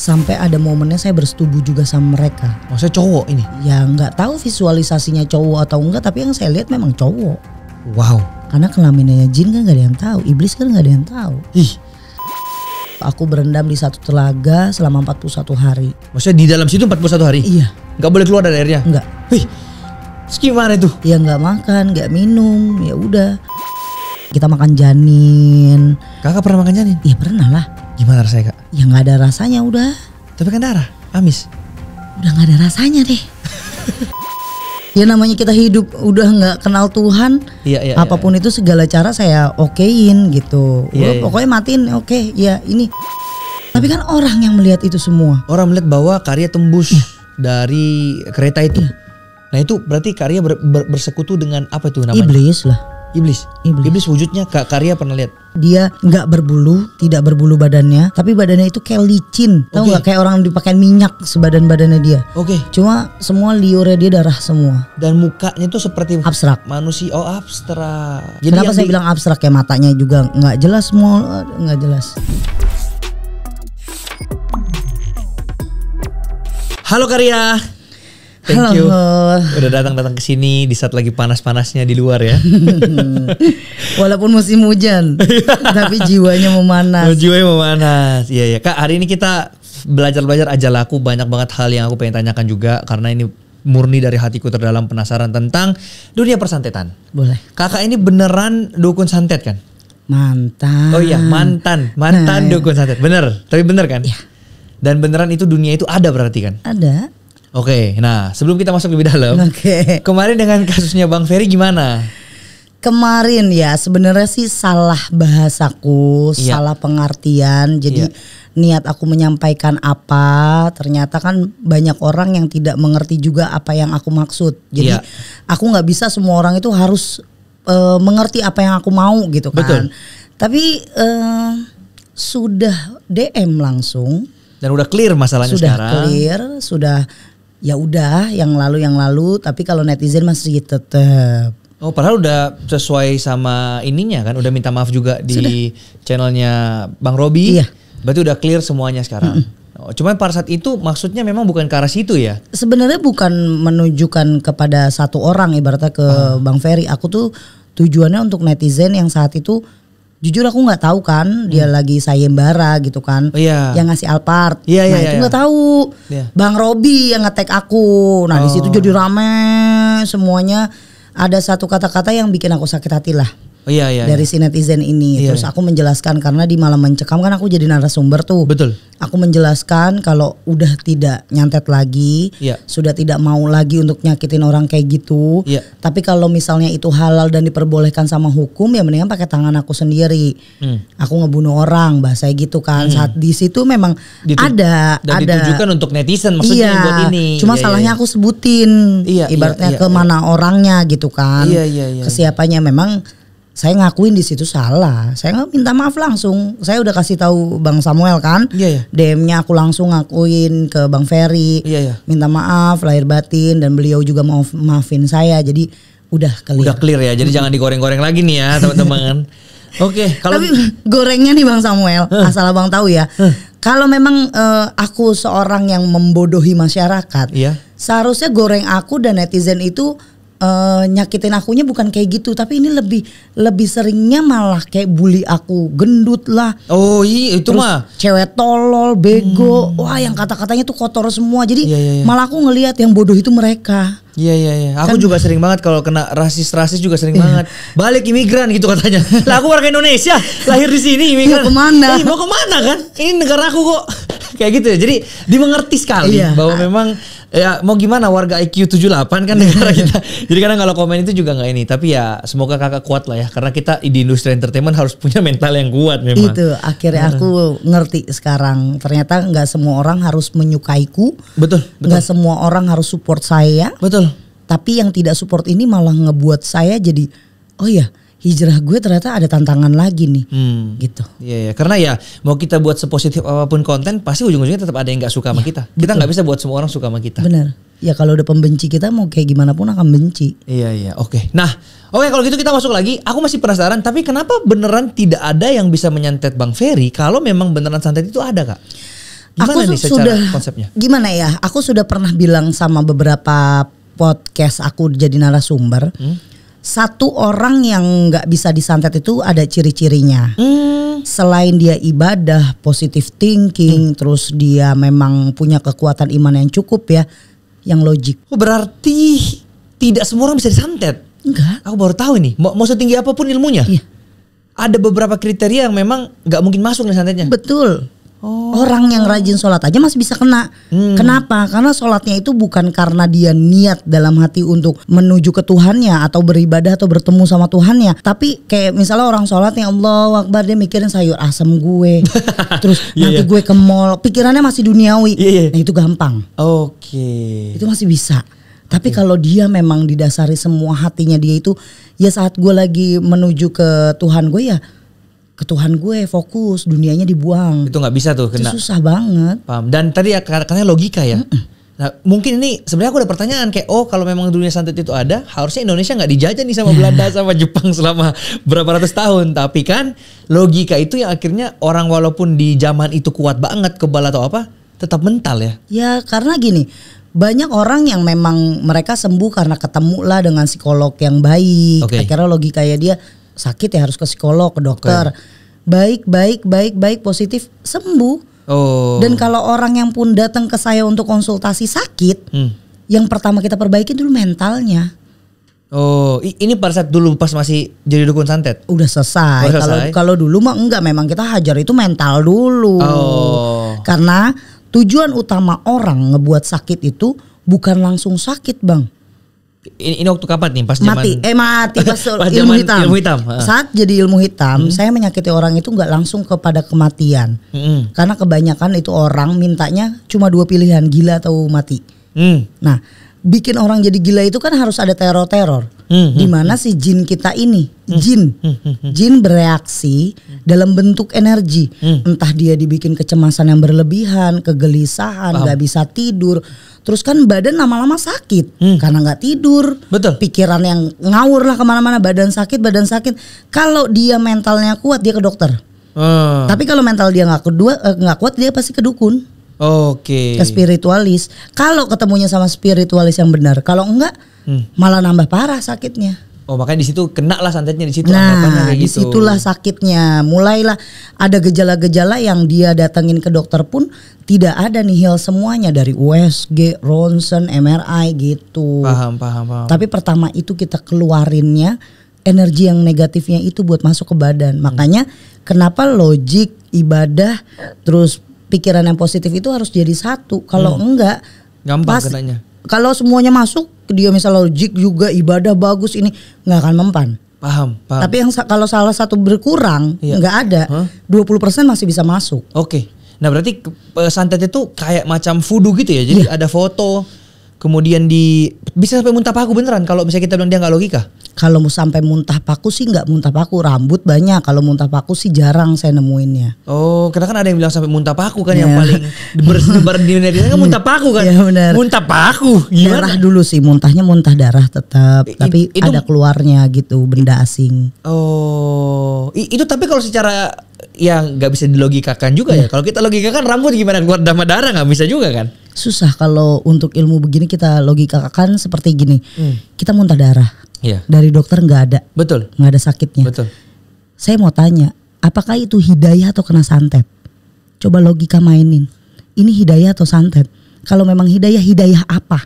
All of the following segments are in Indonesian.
Sampai ada momennya saya bersetubuh juga sama mereka. Maksudnya cowok ini? Ya nggak tahu visualisasinya cowok atau enggak, tapi yang saya lihat memang cowok. Wow. Karena kelaminnya jin kan nggak ada yang tahu, iblis kan nggak ada yang tahu. Ih. Aku berendam di satu telaga selama 41 hari. Maksudnya di dalam situ 41 hari? Iya. Nggak boleh keluar dari airnya? Enggak. Wih. Terus gimana itu? Ya nggak makan, nggak minum, ya udah. Kita makan janin. Kakak pernah makan janin? Iya pernah lah. Gimana rasanya kak? Ya nggak ada rasanya udah. Tapi kan darah, amis. Udah nggak ada rasanya deh. Ya namanya kita hidup udah nggak kenal Tuhan. Iya. Apapun itu segala cara saya okein gitu. Iya. Pokoknya matiin oke, ya ini. Tapi kan orang yang melihat itu semua. Orang melihat bahwa Karya tembus dari kereta itu. Nah itu berarti Karya bersekutu dengan apa itu namanya? Iblis lah. Iblis wujudnya Karya pernah lihat? Dia nggak berbulu, tidak berbulu badannya, tapi badannya itu kayak licin. Tahu nggak kayak orang dipakai minyak sebadan-badannya dia. Oke. Cuma semua liurnya dia darah semua. Dan mukanya tuh seperti abstrak. Manusia, abstrak. Jadi kenapa saya bilang abstrak, kayak matanya juga nggak jelas, semua nggak jelas. Halo Karya. Thank you. Udah datang ke sini di saat lagi panas-panasnya di luar ya. Walaupun musim hujan, tapi jiwanya memanas. Jiwanya memanas. Iya. Kak, hari ini kita belajar aja laku, banyak banget hal yang aku pengen tanyakan juga karena ini murni dari hatiku terdalam, penasaran tentang dunia persantetan. Boleh. Kakak ini beneran dukun santet kan? Mantan. Oh iya, mantan dukun santet. Bener, tapi bener kan? Iya. Dan beneran itu dunia itu ada berarti kan? Ada. Oke, nah sebelum kita masuk lebih dalam, kemarin dengan kasusnya Bang Ferry gimana? Kemarin ya sebenarnya sih salah bahasaku, salah pengertian. Jadi niat aku menyampaikan apa, ternyata kan banyak orang yang tidak mengerti juga apa yang aku maksud. Jadi aku nggak bisa semua orang itu harus mengerti apa yang aku mau gitu kan. Betul. Tapi sudah DM langsung. Dan udah clear masalahnya sekarang. Sudah clear, sudah. Ya udah yang lalu, tapi kalau netizen masih tetap. Oh padahal udah sesuai sama ininya kan, udah minta maaf juga di channelnya Bang Robi. Iya. Berarti udah clear semuanya sekarang. Cuman pada saat itu maksudnya memang bukan ke arah situ ya? Sebenarnya bukan menunjukkan kepada satu orang, ibaratnya ke Bang Ferry. Aku tuh tujuannya untuk netizen yang saat itu jujur aku nggak tahu kan dia lagi sayembara gitu kan, yang ngasih Alphard. Itu nggak tahu. Bang Robi yang nge-tag aku. Nah di situ jadi rame semuanya. Ada satu kata-kata yang bikin aku sakit hati lah. Dari si netizen ini. Terus aku menjelaskan karena di Malam Mencekam kan aku jadi narasumber tuh. Betul. Aku menjelaskan kalau udah tidak nyantet lagi, sudah tidak mau lagi untuk nyakitin orang kayak gitu. Tapi kalau misalnya itu halal dan diperbolehkan sama hukum, ya mendingan pakai tangan aku sendiri. Aku ngebunuh orang, bahasa gitu kan. Saat di situ memang ada ditujukan untuk netizen maksudnya buat ini. Cuma salahnya aku sebutin, ibaratnya ke mana orangnya gitu kan. Ke siapanya memang. Saya ngakuin di situ salah. Saya nggak minta maaf langsung. Saya udah kasih tahu Bang Samuel kan. DM-nya aku langsung ngakuin ke Bang Ferry. Minta maaf lahir batin dan beliau juga mau maafin saya. Jadi udah clear. Udah clear ya. Jadi jangan digoreng-goreng lagi nih ya teman-teman. Oke, tapi gorengnya nih Bang Samuel, asal Abang tahu ya. Kalau memang aku seorang yang membodohi masyarakat, seharusnya goreng aku dan netizen itu nyakitin akunya bukan kayak gitu, tapi ini lebih seringnya malah kayak bully aku, gendut lah. Oh iya itu terus mah cewek tolol, bego. Wah yang kata-katanya tuh kotor semua. Jadi malah aku ngelihat yang bodoh itu mereka. Iya. Aku juga sering banget kalau kena rasis juga sering banget. Balik imigran gitu katanya. Lah aku warga Indonesia, lahir di sini imigran. Mau kemana? Mau kemana kan? Ini negara aku kok. Kayak gitu ya. Jadi dimengerti sekali bahwa memang ya mau gimana warga IQ 78 kan negara kita. Jadi kadang kalau komen itu juga nggak ini. Tapi ya semoga kakak kuat lah ya. Karena kita di industri entertainment harus punya mental yang kuat memang. Itu akhirnya aku ngerti sekarang. Ternyata nggak semua orang harus menyukaiku. Betul. Nggak semua orang harus support saya. Betul. Tapi yang tidak support ini malah ngebuat saya jadi oh ya hijrah gue ternyata ada tantangan lagi nih, gitu. Iya, karena ya mau kita buat sepositif apapun konten, pasti ujung-ujungnya tetap ada yang nggak suka sama kita. Kita nggak bisa buat semua orang suka sama kita. Benar. Ya kalau udah pembenci kita mau kayak gimana pun akan benci. Iya, oke. Nah, kalau gitu kita masuk lagi. Aku masih penasaran, tapi kenapa beneran tidak ada yang bisa menyantet Bang Ferry kalau memang beneran santet itu ada, Kak? Gimana nih secara konsepnya? Gimana ya? Aku sudah pernah bilang sama beberapa podcast aku jadi narasumber. Satu orang yang nggak bisa disantet itu ada ciri-cirinya. Selain dia ibadah, positive thinking, terus dia memang punya kekuatan iman yang cukup ya, yang logik. Oh, berarti tidak semua orang bisa disantet? Enggak. Aku baru tahu nih. Mau setinggi apapun ilmunya. Iya. Ada beberapa kriteria yang memang nggak mungkin masuk nih santetnya. Betul. Orang yang rajin sholat aja masih bisa kena. Kenapa? Karena sholatnya itu bukan karena dia niat dalam hati untuk menuju ke Tuhannya atau beribadah atau bertemu sama Tuhannya. Tapi kayak misalnya orang sholat yang Allahu Akbar, dia mikirin sayur asem gue. Terus nanti gue ke mall, pikirannya masih duniawi. Nah itu gampang. Oke. Itu masih bisa. Tapi kalau dia memang didasari semua hatinya dia itu, ya saat gue lagi menuju ke Tuhan gue ya ke Tuhan gue, fokus, dunianya dibuang. Itu nggak bisa tuh kena. Itu susah banget. Paham. Dan tadi ya katanya logika ya. Nah mungkin ini sebenarnya aku ada pertanyaan kayak kalau memang dunia santet itu ada, harusnya Indonesia nggak dijajah nih sama Belanda sama Jepang selama berapa ratus tahun. Tapi kan logika itu yang akhirnya orang walaupun di zaman itu kuat banget kebal atau apa, tetap mental ya. Ya karena gini, banyak orang yang memang mereka sembuh karena ketemu lah dengan psikolog yang baik. Akhirnya logikanya dia sakit ya harus ke psikolog, ke dokter. Baik, positif, sembuh. Dan kalau orang yang pun datang ke saya untuk konsultasi sakit, yang pertama kita perbaiki dulu mentalnya. Ini pada saat dulu pas masih jadi dukun santet? Udah selesai. Kalau dulu mah enggak, memang kita hajar itu mental dulu. Karena tujuan utama orang ngebuat sakit itu bukan langsung sakit, Bang. Ini waktu kapan nih? Pas mati pas ilmu hitam. Saat jadi ilmu hitam, saya menyakiti orang itu nggak langsung kepada kematian. Karena kebanyakan itu orang mintanya cuma 2 pilihan, gila atau mati. Nah, bikin orang jadi gila itu kan harus ada teror-teror. Dimana si jin kita ini, jin bereaksi dalam bentuk energi. Entah dia dibikin kecemasan yang berlebihan, kegelisahan, nggak bisa tidur. Terus kan badan lama-lama sakit karena nggak tidur. Betul. Pikiran yang ngawur lah kemana-mana, badan sakit. Kalau dia mentalnya kuat dia ke dokter. Tapi kalau mental dia nggak kuat dia pasti ke dukun. Ke spiritualis. Kalau ketemunya sama spiritualis yang benar, kalau enggak malah nambah parah sakitnya. Makanya di situ kena lah santetnya di situ. Nah, disitulah sakitnya. Mulailah ada gejala-gejala yang dia datengin ke dokter pun tidak ada nihil semuanya dari USG, ronsen, MRI gitu. Paham. Tapi pertama itu kita keluarinnya energi yang negatifnya itu buat masuk ke badan. Makanya kenapa logik, ibadah, terus pikiran yang positif itu harus jadi satu. Kalau enggak, gampang kenanya. Kalau semuanya masuk, dia misalnya logik juga ibadah bagus ini nggak akan mempan. Paham. Tapi yang kalau salah satu berkurang, nggak ada, 20% masih bisa masuk. Nah berarti santet itu kayak macam voodoo gitu ya. Jadi ada foto, kemudian bisa sampai muntah paku beneran kalau misalnya kita bilang dia nggak logika. Kalau mau sampai muntah paku sih nggak muntah paku, rambut banyak. Kalau muntah paku sih jarang saya nemuinnya. Karena kan ada yang bilang sampai muntah paku kan yang paling bersebar di dunia kan muntah paku kan. Benar. Muntah paku. Gimana? Darah dulu sih, muntahnya muntah darah tetap, tapi itu ada keluarnya gitu benda asing. Itu tapi kalau secara yang nggak bisa dilogikakan juga ya. Kalau kita logikakan rambut gimana keluar darah nggak bisa juga kan? Susah kalau untuk ilmu begini kita logikakan seperti gini. Kita muntah darah. Dari dokter nggak ada. Betul. Nggak ada sakitnya. Betul. Saya mau tanya, apakah itu hidayah atau kena santet? Coba logika mainin. Ini hidayah atau santet? Kalau memang hidayah apa?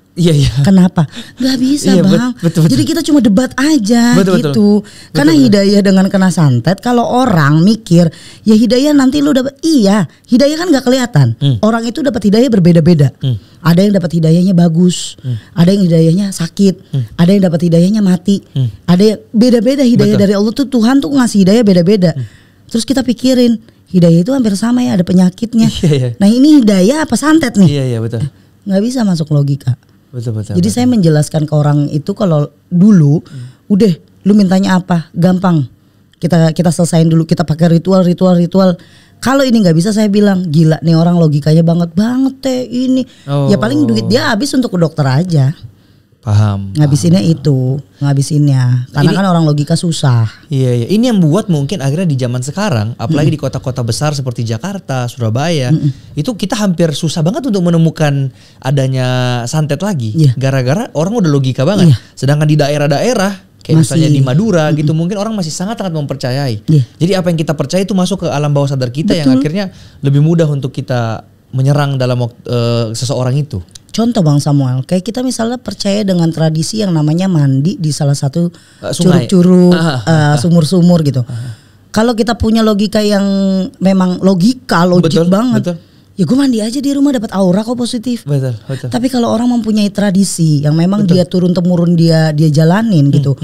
Kenapa? Gak bisa Bang. Betul. Jadi kita cuma debat aja gitu. Karena hidayah dengan kena santet, kalau orang mikir ya hidayah nanti lu dapat. Iya, hidayah kan gak kelihatan. Orang itu dapat hidayah berbeda-beda. Ada yang dapat hidayahnya bagus, ada yang hidayahnya sakit, ada yang dapat hidayahnya mati. Ada yang beda-beda hidayah dari Allah tuh, Tuhan tuh ngasih hidayah beda-beda. Terus kita pikirin hidayah itu hampir sama ya, ada penyakitnya. Nah ini hidayah apa santet nih? Iya betul. Nggak bisa masuk logika. Betul. Jadi saya menjelaskan ke orang itu kalau dulu, udah lu mintanya apa? Gampang. Kita selesain dulu, kita pakai ritual. Kalau ini nggak bisa saya bilang gila nih orang logikanya banget teh ini. Ya paling duit dia habis untuk ke dokter aja. Paham. Ngabisinnya itu, ngabisinnya. Karena kan orang logika susah. Iya. Ini yang membuat mungkin akhirnya di zaman sekarang, apalagi di kota-kota besar seperti Jakarta, Surabaya, itu kita hampir susah banget untuk menemukan adanya santet lagi. Gara-gara orang udah logika banget. Sedangkan di daerah-daerah, kayak misalnya di Madura gitu, mungkin orang masih sangat-sangat mempercayai. Jadi apa yang kita percaya itu masuk ke alam bawah sadar kita. Betul. Yang akhirnya lebih mudah untuk kita menyerang dalam seseorang itu. Contoh Bang Samuel, kayak kita misalnya percaya dengan tradisi yang namanya mandi di salah satu curug-curug, sumur-sumur gitu. Kalau kita punya logika yang memang logik banget. Betul. Ya gue mandi aja di rumah dapat aura kok positif. Betul. Tapi kalau orang mempunyai tradisi yang memang dia turun-temurun dia jalanin gitu.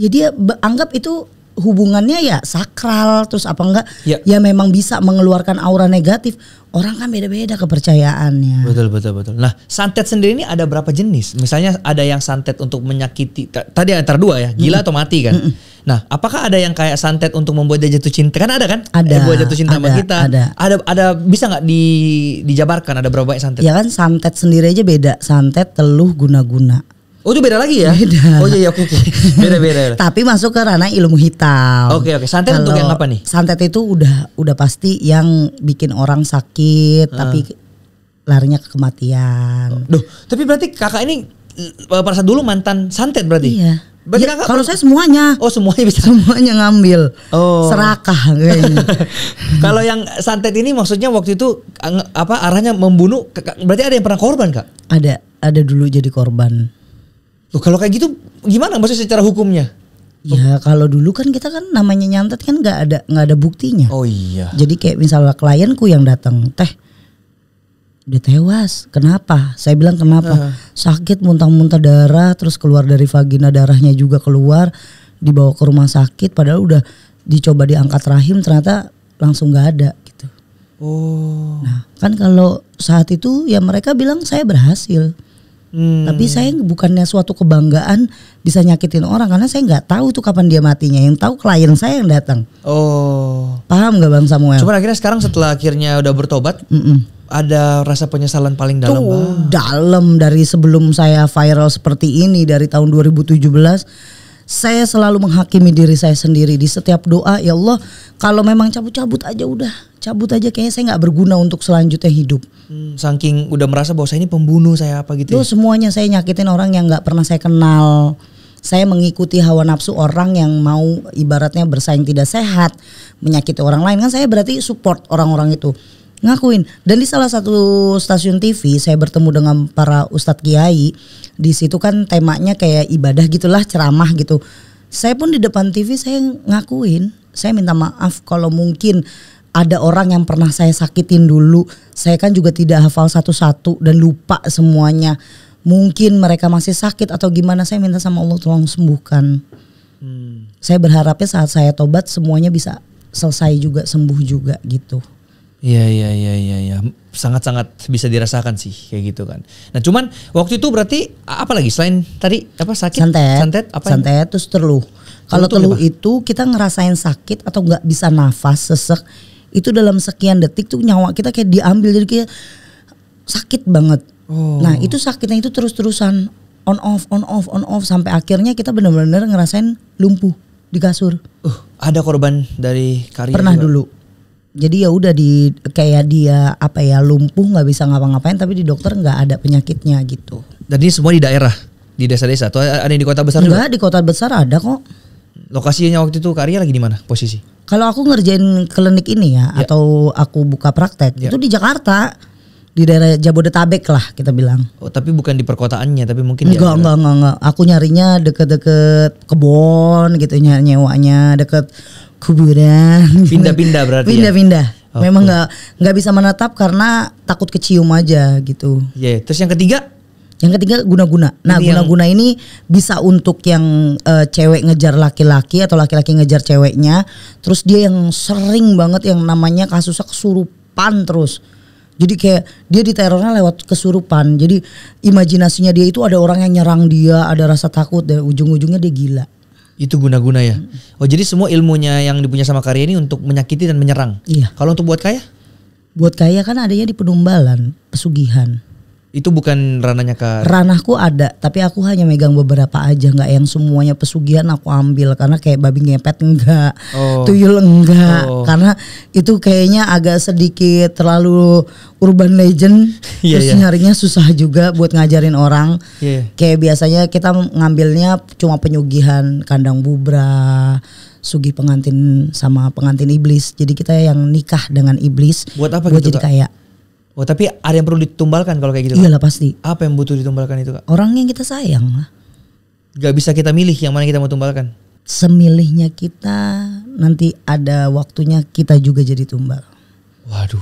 Ya dia anggap itu hubungannya ya sakral, terus apa enggak ya memang bisa mengeluarkan aura negatif. Orang kan beda-beda kepercayaannya. Betul. Nah, santet sendiri ini ada berapa jenis? Misalnya ada yang santet untuk menyakiti, tadi antara dua ya, gila atau mati kan. Nah, apakah ada yang kayak santet untuk membuat dia jatuh cinta? Kan ada kan? Ada. Buat jatuh cinta sama kita. Ada bisa nggak dijabarkan ada berapa banyak santet? Ya kan santet sendiri aja beda. Santet, teluh, guna-guna. Oh itu beda lagi ya? Beda. Oh iya oke. Beda. Tapi masuk ke ranah ilmu hitam. Oke. Santet untuk yang apa nih? Santet itu udah pasti yang bikin orang sakit tapi larinya ke kematian. Duh, tapi berarti kakak ini pada saat dulu mantan santet berarti? Iya. Berarti ya, kalau saya semuanya. Oh semuanya bisa? Semuanya ngambil. Oh. Serakah kayaknya. Kalau yang santet ini maksudnya waktu itu arahnya membunuh, berarti ada yang pernah korban Kak? Ada dulu jadi korban. Tuh, kalau kayak gitu gimana maksudnya secara hukumnya? Ya kalau dulu kan kita kan namanya nyantet kan nggak ada buktinya. Oh iya. Jadi kayak misalnya klienku yang datang, teh udah tewas, kenapa? Saya bilang kenapa? Sakit muntah-muntah darah, terus keluar dari vagina darahnya juga keluar, dibawa ke rumah sakit, padahal udah dicoba diangkat rahim ternyata langsung nggak ada gitu. Oh. Nah kan kalau saat itu ya mereka bilang saya berhasil. Tapi saya bukannya suatu kebanggaan bisa nyakitin orang karena saya nggak tahu tuh kapan dia matinya. Yang tahu klien saya yang datang. Oh. Paham nggak Bang Samuel? Cuma akhirnya sekarang setelah akhirnya udah bertobat, ada rasa penyesalan paling dalam. Tuh dalam dari sebelum saya viral seperti ini dari tahun 2017. Saya selalu menghakimi diri saya sendiri di setiap doa. Ya Allah, kalau memang cabut aja udah. Cabut aja, kayaknya saya gak berguna untuk selanjutnya hidup. Saking udah merasa bahwa saya ini pembunuh, saya apa gitu. Tuh semuanya saya nyakitin orang yang gak pernah saya kenal. Saya mengikuti hawa nafsu orang yang mau ibaratnya bersaing tidak sehat, menyakiti orang lain. Kan saya berarti support orang-orang itu. Ngakuin. Dan di salah satu stasiun TV saya bertemu dengan para ustadz kiai. Di situ kan temanya kayak ibadah gitulah, ceramah gitu. Saya pun di depan TV saya ngakuin, saya minta maaf kalau mungkin ada orang yang pernah saya sakitin dulu. Saya kan juga tidak hafal satu-satu dan lupa semuanya. Mungkin mereka masih sakit atau gimana, saya minta sama Allah tolong sembuhkan. Saya berharapnya saat saya tobat semuanya bisa selesai juga, sembuh juga gitu. Iya. Sangat-sangat bisa dirasakan sih kayak gitu kan. Nah cuman waktu itu berarti apa lagi selain tadi apa sakit? Santet apa? Santet terus teluh. Kalau teluh itu kita ngerasain sakit atau nggak bisa nafas, sesek. Itu dalam sekian detik tuh nyawa kita kayak diambil, jadi kayak sakit banget. Nah itu sakitnya itu terus-terusan on off sampai akhirnya kita benar-benar ngerasain lumpuh di kasur. Ada korban dari karya pernah juga? Dulu. Jadi ya udah kayak dia lumpuh nggak bisa ngapa-ngapain, tapi di dokter nggak ada penyakitnya gitu. Dan ini semua di daerah, di desa-desa atau ada yang di kota besar? Enggak, di kota besar ada kok. Lokasinya waktu itu Karya lagi di mana posisi? Kalau aku ngerjain klinik ini ya, atau aku buka praktek itu di Jakarta, di daerah Jabodetabek lah kita bilang. Oh tapi bukan di perkotaannya, tapi mungkin enggak. Aku nyarinya deket-deket kebon gitu, nyewanya deket kuburan. Pindah-pindah berarti. Pindah-pindah. Okay. Memang nggak bisa menetap karena takut kecium aja gitu. Iya. Terus yang ketiga? Yang ketiga guna-guna. Nah guna-guna ini bisa untuk yang cewek ngejar laki-laki atau laki-laki ngejar ceweknya. Terus dia yang sering banget yang namanya kasusnya kesurupan terus. Jadi kayak dia diterornya lewat kesurupan. Jadi imajinasinya dia itu ada orang yang nyerang dia, ada rasa takut, dan ujung-ujungnya dia gila. Itu guna-guna ya. Oh jadi semua ilmunya yang dipunya sama Karya ini untuk menyakiti dan menyerang. Iya. Kalau untuk buat kaya? Buat kaya kan adanya di penumbalan, pesugihan. Itu bukan ranahnya Kak? Ranahku ada, tapi aku hanya megang beberapa aja, nggak yang semuanya pesugihan aku ambil karena kayak babi ngepet enggak, tuyul enggak, karena itu kayaknya agak sedikit terlalu urban legend, terus nyarinya susah juga buat ngajarin orang. Kayak biasanya kita ngambilnya cuma penyugihan kandang bubra, sugih pengantin sama pengantin iblis. Jadi kita yang nikah dengan iblis buat apa buat gitu, jadi kaya. Oh tapi ada yang perlu ditumbalkan kalau kayak gitu? Iyalah pasti. Apa yang butuh ditumbalkan itu Kak? Orang yang kita sayang lah. Gak bisa kita milih yang mana kita mau tumbalkan? Semilihnya kita, nanti ada waktunya kita juga jadi tumbal. Waduh.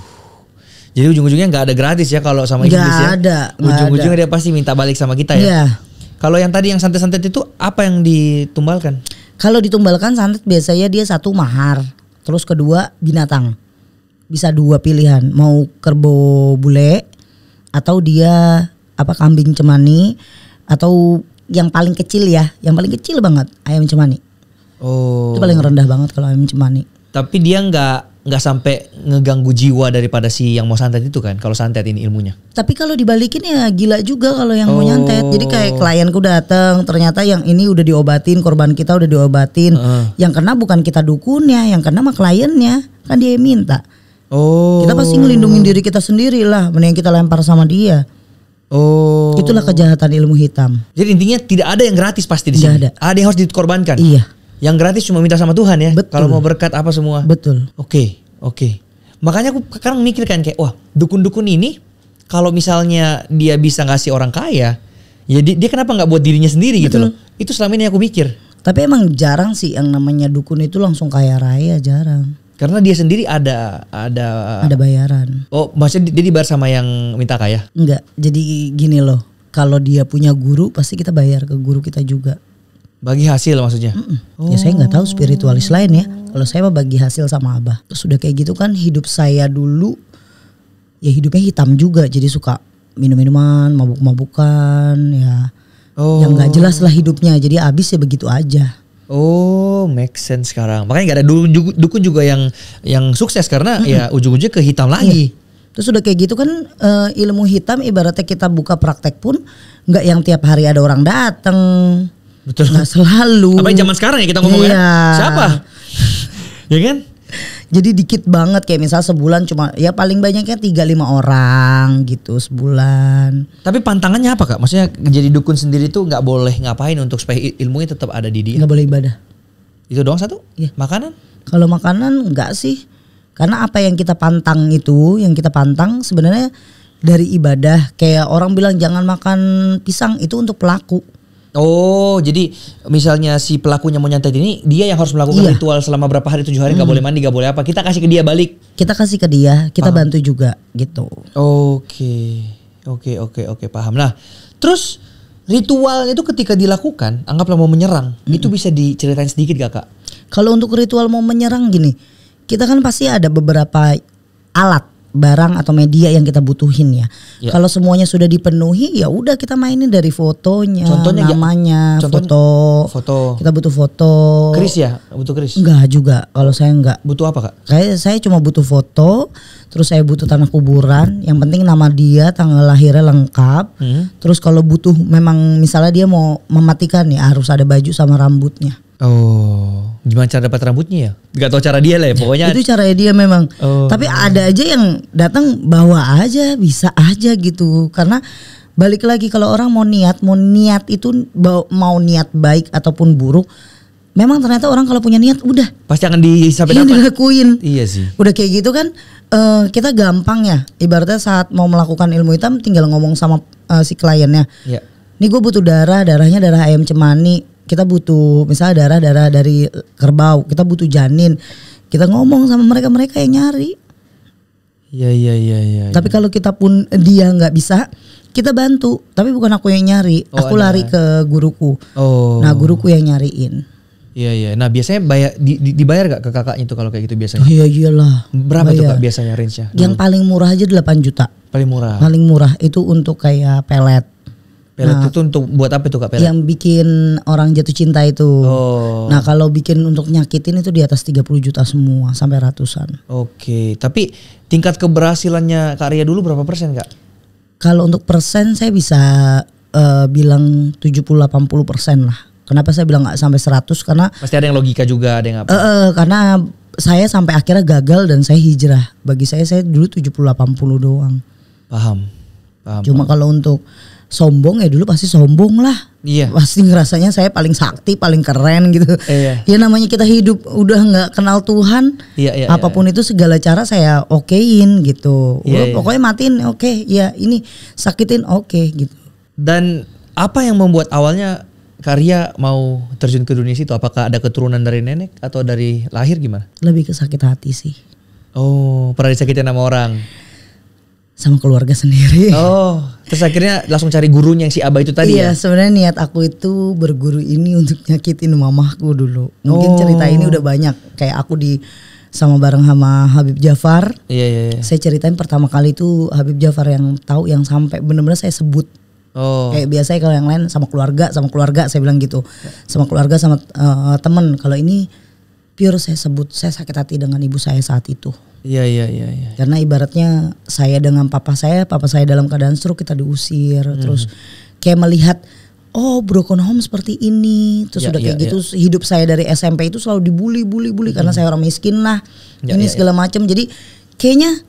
Jadi ujung-ujungnya gak ada gratis ya kalau sama iblis ya? Gak ada. Ujung-ujungnya dia pasti minta balik sama kita ya? Iya. Kalau yang tadi yang santet-santet itu apa yang ditumbalkan? Kalau ditumbalkan santet biasanya dia satu mahar, terus kedua binatang. Bisa dua pilihan, mau kerbau bule atau dia kambing cemani, atau yang paling kecil ya, yang paling kecil banget ayam cemani. Itu paling rendah banget kalau ayam cemani. Tapi dia nggak sampai ngeganggu jiwa daripada si yang mau santet itu kan, kalau santet ini ilmunya. Tapi kalau dibalikin ya gila juga kalau yang mau nyantet. Jadi kayak klienku datang, ternyata yang ini udah diobatin, korban kita udah diobatin. Yang kena bukan kita dukunnya, yang kena mah kliennya, kan dia yang minta. Kita pasti ngelindungin diri kita sendiri lah, mending kita lempar sama dia. Itulah kejahatan ilmu hitam. Jadi intinya tidak ada yang gratis pasti di sini. Ada yang harus dikorbankan. Iya. Yang gratis cuma minta sama Tuhan ya. Kalau mau berkat apa semua. Betul. Oke. Makanya aku sekarang mikir kan kayak, wah dukun-dukun ini kalau misalnya dia bisa ngasih orang kaya, ya dia kenapa nggak buat dirinya sendiri gitu loh. Itu selama ini aku mikir. Tapi emang jarang sih yang namanya dukun itu langsung kaya raya, jarang. Karena dia sendiri ada bayaran. Oh, maksudnya dia dibayar sama yang minta kaya? Enggak. Jadi gini loh, kalau dia punya guru pasti kita bayar ke guru kita juga. Bagi hasil maksudnya? Ya saya nggak tahu spiritualis lain ya. Kalau saya mah bagi hasil sama Abah. Terus udah kayak gitu kan hidup saya dulu ya hidupnya hitam juga. Jadi suka minum-minuman, mabuk-mabukan ya. Yang nggak jelas lah hidupnya. Jadi abis ya begitu aja. Make sense sekarang. Makanya gak ada dukun juga yang sukses karena ya ujung-ujungnya ke hitam lagi. Terus udah kayak gitu kan ilmu hitam ibaratnya kita buka praktek pun nggak yang tiap hari ada orang datang. Betul. Nggak selalu. Apa zaman sekarang ya kita ngomongnya? Siapa? Ya kan? Jadi dikit banget kayak misal sebulan cuma ya paling banyaknya 3-5 orang gitu sebulan. Tapi pantangannya apa Kak? Maksudnya jadi dukun sendiri tuh nggak boleh ngapain untuk supaya ilmunya tetap ada di dia? Nggak boleh ibadah. Itu doang satu? Ya. Makanan? Kalau makanan enggak sih. Karena apa yang kita pantang itu, yang kita pantang sebenarnya dari ibadah. Kayak orang bilang jangan makan pisang, itu untuk pelaku. Jadi misalnya si pelakunya mau nyantet ini, dia yang harus melakukan ritual selama berapa hari, 7 hari, gak boleh mandi, gak boleh apa. Kita kasih ke dia balik. Kita kasih ke dia, kita bantu juga gitu. Oke, paham. Nah, terus ritual itu ketika dilakukan, anggaplah mau menyerang, itu bisa diceritain sedikit gak Kak? Kalau untuk ritual mau menyerang gini, kita kan pasti ada beberapa alat, barang atau media yang kita butuhin ya. Kalau semuanya sudah dipenuhi ya udah kita mainin dari fotonya, contohnya namanya, foto. Kita butuh foto. Kris ya? Butuh kris? Enggak juga. Kalau saya enggak. Butuh apa Kak? Kayak saya cuma butuh foto, terus saya butuh tanah kuburan, yang penting nama dia, tanggal lahirnya lengkap. Terus kalau butuh memang misalnya dia mau mematikan nih harus ada baju sama rambutnya. Gimana cara dapat rambutnya ya? Gak tahu cara dia lah ya pokoknya. Itu caranya dia memang. Tapi ada aja yang datang bawa aja, bisa aja gitu. Karena balik lagi kalau orang mau niat itu mau niat baik ataupun buruk, memang ternyata orang kalau punya niat udah pasti akan disampaikan dilakuin. Iya sih. Udah kayak gitu kan kita gampang ya. Ibaratnya saat mau melakukan ilmu hitam tinggal ngomong sama si kliennya. Nih gue butuh darahnya darah ayam cemani. Kita butuh misalnya darah dari kerbau, kita butuh janin. Kita ngomong sama mereka yang nyari. Iya. Tapi kalau kita pun dia nggak bisa, kita bantu. Tapi bukan aku yang nyari, aku lari ke guruku. Nah guruku yang nyariin. Iya. Nah biasanya dibayar gak ke kakaknya itu kalau kayak gitu biasanya? Iya iyalah. Berapa tuh Kak biasanya range-nya? Yang paling murah aja 8 juta. Paling murah? Paling murah itu untuk kayak pelet. Pelet itu untuk buat apa itu Kak pelet? Yang bikin orang jatuh cinta itu. Nah kalau bikin untuk nyakitin itu di atas 30 juta semua sampai ratusan. Oke, tapi tingkat keberhasilannya Kak Ria dulu berapa persen Kak? Kalau untuk persen saya bisa bilang 70-80% lah. Kenapa saya bilang nggak sampai 100? Karena pasti ada yang logika juga, ada yang apa? Karena saya sampai akhirnya gagal dan saya hijrah. Bagi saya dulu 70-80 doang. Paham. Cuma kalau untuk sombong ya dulu pasti sombong lah. Iya. Pasti ngerasanya saya paling sakti, paling keren gitu. Iya. Ya namanya kita hidup udah nggak kenal Tuhan. Iya, apapun itu segala cara saya okein gitu. Iya. Pokoknya matiin oke. Ya ini sakitin oke gitu. Dan apa yang membuat awalnya Karya mau terjun ke dunia situ? Apakah ada keturunan dari nenek atau dari lahir gimana? Lebih ke sakit hati sih. Oh, pernah disakitin sama orang? Sama keluarga sendiri. Oh, terus akhirnya langsung cari gurunya yang si Abah itu tadi ya? Iya, sebenarnya niat aku itu berguru ini untuk nyakitin mamahku dulu. Mungkin cerita ini udah banyak. Kayak aku sama bareng sama Habib Jafar. Iya. Saya ceritain pertama kali itu Habib Jafar yang tahu, yang sampai benar-benar saya sebut. Oh. Kayak biasanya kalau yang lain sama keluarga saya bilang gitu. Sama keluarga sama temen. Kalau ini pure saya sebut, saya sakit hati dengan ibu saya saat itu. Iya. Karena ibaratnya saya dengan papa saya dalam keadaan stroke, kita diusir. Terus kayak melihat broken home seperti ini. Terus udah kayak gitu hidup saya dari SMP itu selalu dibully karena saya orang miskin lah. Segala macam. Jadi kayaknya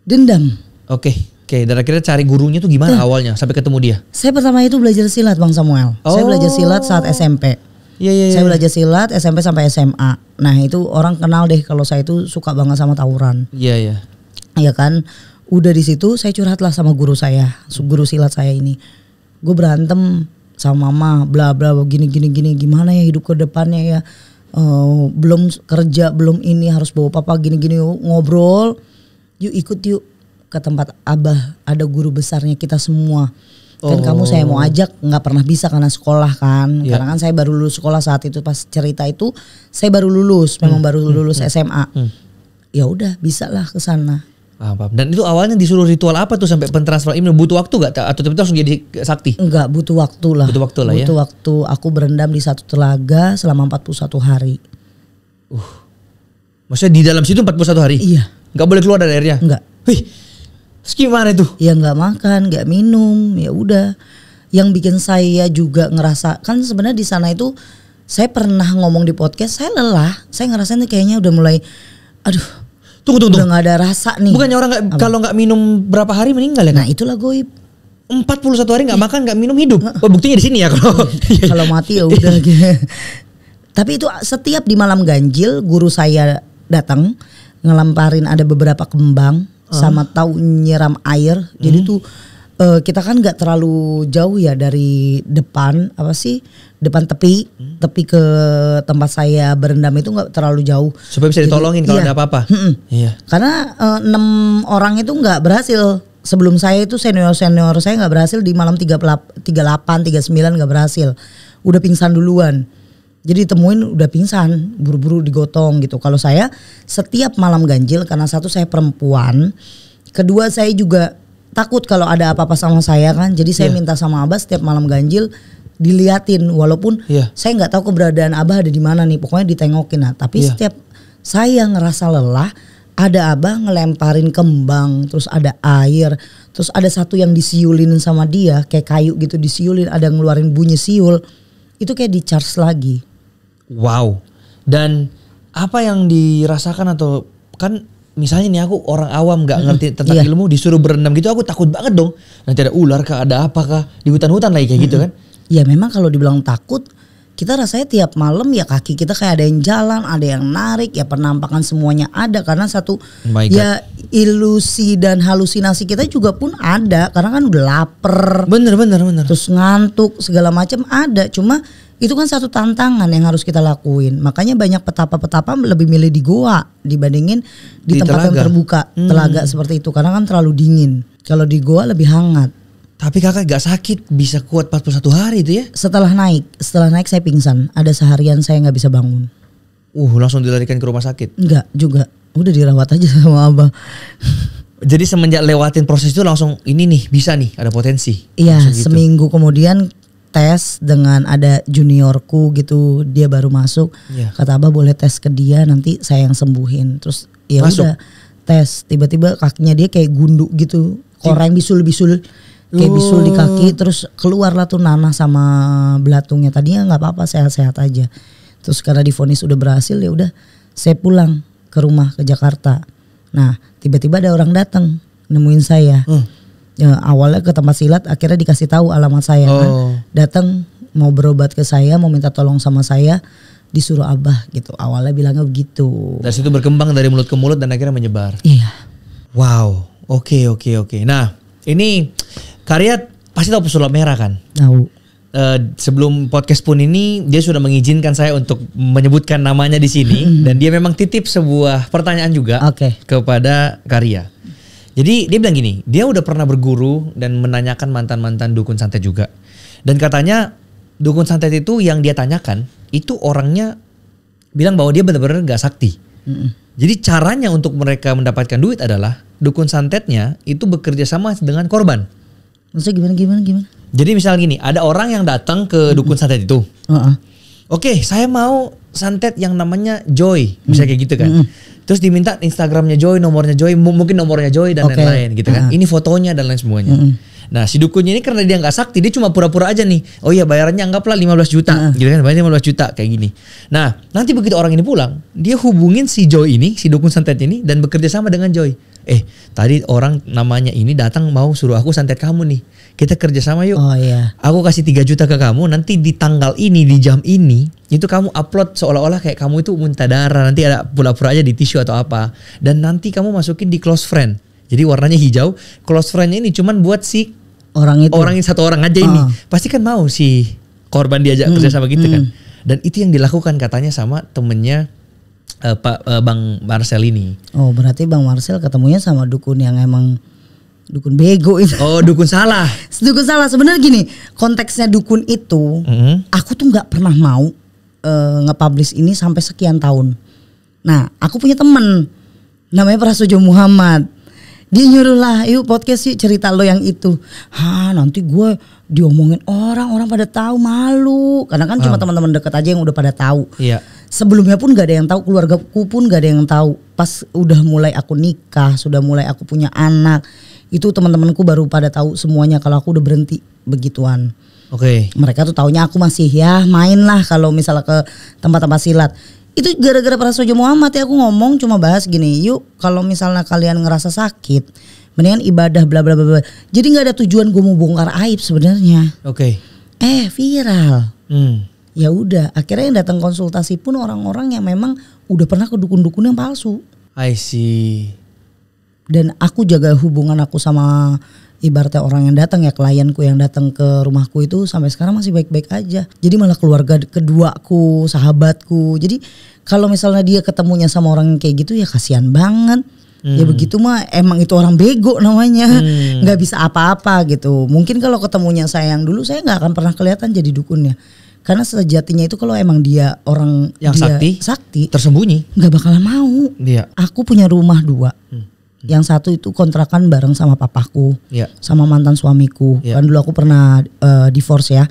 dendam. Oke, dan akhirnya cari gurunya tuh gimana awalnya sampai ketemu dia? Saya pertama itu belajar silat Bang Samuel. Saya belajar silat saat SMP. Iya. Saya belajar silat SMP sampai SMA. Nah itu orang kenal deh kalau saya itu suka banget sama tawuran. Iya. Iya kan. Udah di situ saya curhat lah sama guru saya, guru silat saya ini. Gue berantem sama mama, bla bla gini. Gimana ya hidup ke depannya ya? Belum kerja, belum ini, harus bawa papa gini ngobrol. Yuk ikut yuk ke tempat Abah, ada guru besarnya kita semua. Kan kamu saya mau ajak nggak pernah bisa karena sekolah kan. Karena kan saya baru lulus sekolah saat itu, pas cerita itu saya baru lulus, memang baru lulus SMA. Ya udah bisa lah ke sana. Dan itu awalnya disuruh ritual apa tuh sampai pentransfer ilmu? Butuh waktu gak? Atau tiba-tiba langsung jadi sakti? Enggak, butuh waktu lah. Butuh waktu. Aku berendam di satu telaga selama 41 hari. Maksudnya di dalam situ 41 hari? Iya. Gak boleh keluar dari airnya? Enggak. Terus gimana itu? Ya nggak makan, nggak minum, ya udah. Yang bikin saya juga ngerasa, kan sebenarnya di sana itu saya pernah ngomong di podcast, saya lelah, saya ngerasain kayaknya udah mulai, Tunggu. Udah nggak ada rasa nih. Bukannya orang kalau nggak minum berapa hari meninggal ya? Nah itulah goib. 41 hari nggak makan, nggak minum, hidup. Buktinya di sini ya kalau kalau mati ya udah. Tapi itu setiap di malam ganjil guru saya datang ngelemparin ada beberapa kembang. Sama tahu nyiram air. Jadi tuh kita kan nggak terlalu jauh ya dari depan depan tepi ke tempat saya berendam itu nggak terlalu jauh. Supaya bisa ditolongin kalau ada apa-apa. Iya. Karena 6 orang itu nggak berhasil. Sebelum saya itu senior saya nggak berhasil di malam 38, 39 nggak berhasil. Udah pingsan duluan. Jadi ditemuin udah pingsan, buru-buru digotong gitu. Kalau saya setiap malam ganjil, karena satu saya perempuan, kedua saya juga takut kalau ada apa-apa sama saya kan. Jadi saya minta sama Abah setiap malam ganjil diliatin, walaupun saya nggak tahu keberadaan Abah ada di mana nih. Pokoknya ditengokin. Nah, tapi setiap saya ngerasa lelah, ada Abah ngelemparin kembang, terus ada air, terus ada satu yang disiulin sama dia, kayak kayu gitu disiulin, ada ngeluarin bunyi siul, itu kayak di charge lagi. Wow. Dan apa yang dirasakan atau kan misalnya nih aku orang awam gak ngerti tentang ilmu disuruh berendam gitu, aku takut banget dong. Nanti ada ular kah, ada apa kah di hutan-hutan lagi kayak gitu kan. Ya memang kalau dibilang takut, kita rasanya tiap malam ya kaki kita kayak ada yang jalan, ada yang narik, ya penampakan semuanya ada. Karena satu ya ilusi dan halusinasi kita juga pun ada. Karena kan udah lapar. Bener. Terus ngantuk segala macam ada. Cuma itu kan satu tantangan yang harus kita lakuin. Makanya banyak petapa-petapa lebih milih di goa dibandingin di tempat yang terbuka, telaga seperti itu. Karena kan terlalu dingin. Kalau di goa lebih hangat. Tapi kakak gak sakit, bisa kuat 41 hari itu ya? Setelah naik saya pingsan. Ada seharian saya gak bisa bangun. Langsung dilarikan ke rumah sakit? Enggak juga, udah dirawat aja sama Abah. Jadi semenjak lewatin proses itu langsung ini nih, bisa nih, ada potensi? Iya, gitu. Seminggu kemudian tes dengan ada juniorku gitu, dia baru masuk. Kata Abah boleh tes ke dia, nanti saya yang sembuhin. Terus ya udah tes, tiba-tiba kakinya dia kayak gunduk gitu. koreng bisul-bisul. Kayak bisul di kaki, terus keluarlah tuh nanah sama belatungnya. Tadinya nggak apa-apa, sehat-sehat aja. Terus karena divonis udah berhasil, ya udah saya pulang ke rumah ke Jakarta. Nah tiba-tiba ada orang datang nemuin saya. Ya, awalnya ke tempat silat, akhirnya dikasih tahu alamat saya. Kan. Datang mau berobat ke saya, mau minta tolong sama saya, disuruh Abah gitu. Awalnya bilangnya begitu. Dari situ berkembang dari mulut ke mulut dan akhirnya menyebar. Iya. Wow, oke. Nah ini Karya pasti tahu pesulap merah kan? Tahu. Sebelum podcast pun ini dia sudah mengizinkan saya untuk menyebutkan namanya di sini dan dia memang titip sebuah pertanyaan juga kepada Karya. Jadi dia bilang gini, dia udah pernah berguru dan menanyakan mantan-mantan dukun santet juga. Dan katanya dukun santet itu yang dia tanyakan itu orangnya bilang bahwa dia benar-benar gak sakti. Jadi caranya untuk mereka mendapatkan duit adalah dukun santetnya itu bekerja sama dengan korban. Maksudnya gimana? Jadi misal gini, ada orang yang datang ke dukun santet itu. Oke, saya mau santet yang namanya Joy, bisa kayak gitu kan. Terus diminta Instagramnya Joy, nomornya Joy, mungkin nomornya Joy dan lain-lain gitu kan. Ini fotonya dan lain semuanya. Nah si dukunnya ini karena dia gak sakti, dia cuma pura-pura aja nih. Oh iya bayarannya anggaplah 15 juta gitu kan, bayarnya 15 juta kayak gini. Nah nanti begitu orang ini pulang, dia hubungin si Joy ini, si dukun santet ini dan bekerja sama dengan Joy. Tadi orang namanya ini datang mau suruh aku santet kamu nih. Kita kerja sama yuk. Oh iya. Aku kasih 3 juta ke kamu, nanti di tanggal ini, di jam ini, itu kamu upload seolah-olah kayak kamu itu muntah darah. Nanti ada pura-pura aja di tisu atau apa. Dan nanti kamu masukin di close friend. Jadi warnanya hijau. Close friendnya ini cuman buat si orang itu. Orang ini satu orang aja ini. Pasti kan mau si korban diajak kerja sama gitu kan. Dan itu yang dilakukan katanya sama temennya Bang Marcel ini. Oh berarti Bang Marcel ketemunya sama dukun yang emang dukun bego itu. Oh dukun salah. Dukun salah. Sebenarnya gini, konteksnya dukun itu, aku tuh nggak pernah mau nge-publish ini sampai sekian tahun. Nah aku punya temen namanya Prasojo Muhammad. Dia nyuruh lah, yuk podcast sih cerita lo yang itu. Nanti gue diomongin orang pada tahu, malu. Karena kan cuma teman-teman deket aja yang udah pada tahu. Iya. Sebelumnya pun gak ada yang tahu, keluargaku pun gak ada yang tahu. Pas udah mulai aku nikah, sudah mulai aku punya anak, itu teman-temanku baru pada tahu semuanya kalau aku udah berhenti begituan. Mereka tuh taunya aku masih ya main lah kalau misalnya ke tempat-tempat silat. Itu gara-gara Prasojo Muhammad ya aku ngomong cuma bahas gini, yuk kalau misalnya kalian ngerasa sakit, mendingan ibadah bla bla bla. Jadi nggak ada tujuan gue mau bongkar aib sebenarnya. Viral. Ya udah, akhirnya yang datang konsultasi pun orang-orang yang memang udah pernah ke dukun-dukun yang palsu. I see. Dan aku jaga hubungan aku sama ibaratnya orang yang datang ya, klienku yang datang ke rumahku itu sampai sekarang masih baik-baik aja. Jadi malah keluarga keduaku, sahabatku. Jadi kalau misalnya dia ketemunya sama orang yang kayak gitu ya kasihan banget. Ya begitu mah emang itu orang bego namanya. Gak bisa apa-apa gitu. Mungkin kalau ketemunya saya yang dulu saya gak akan pernah kelihatan jadi dukunnya. Karena sejatinya itu kalau emang dia orang yang dia sakti tersembunyi gak bakalan mau. Aku punya rumah 2. Yang satu itu kontrakan bareng sama papaku, sama mantan suamiku. Kan dulu aku pernah divorce ya.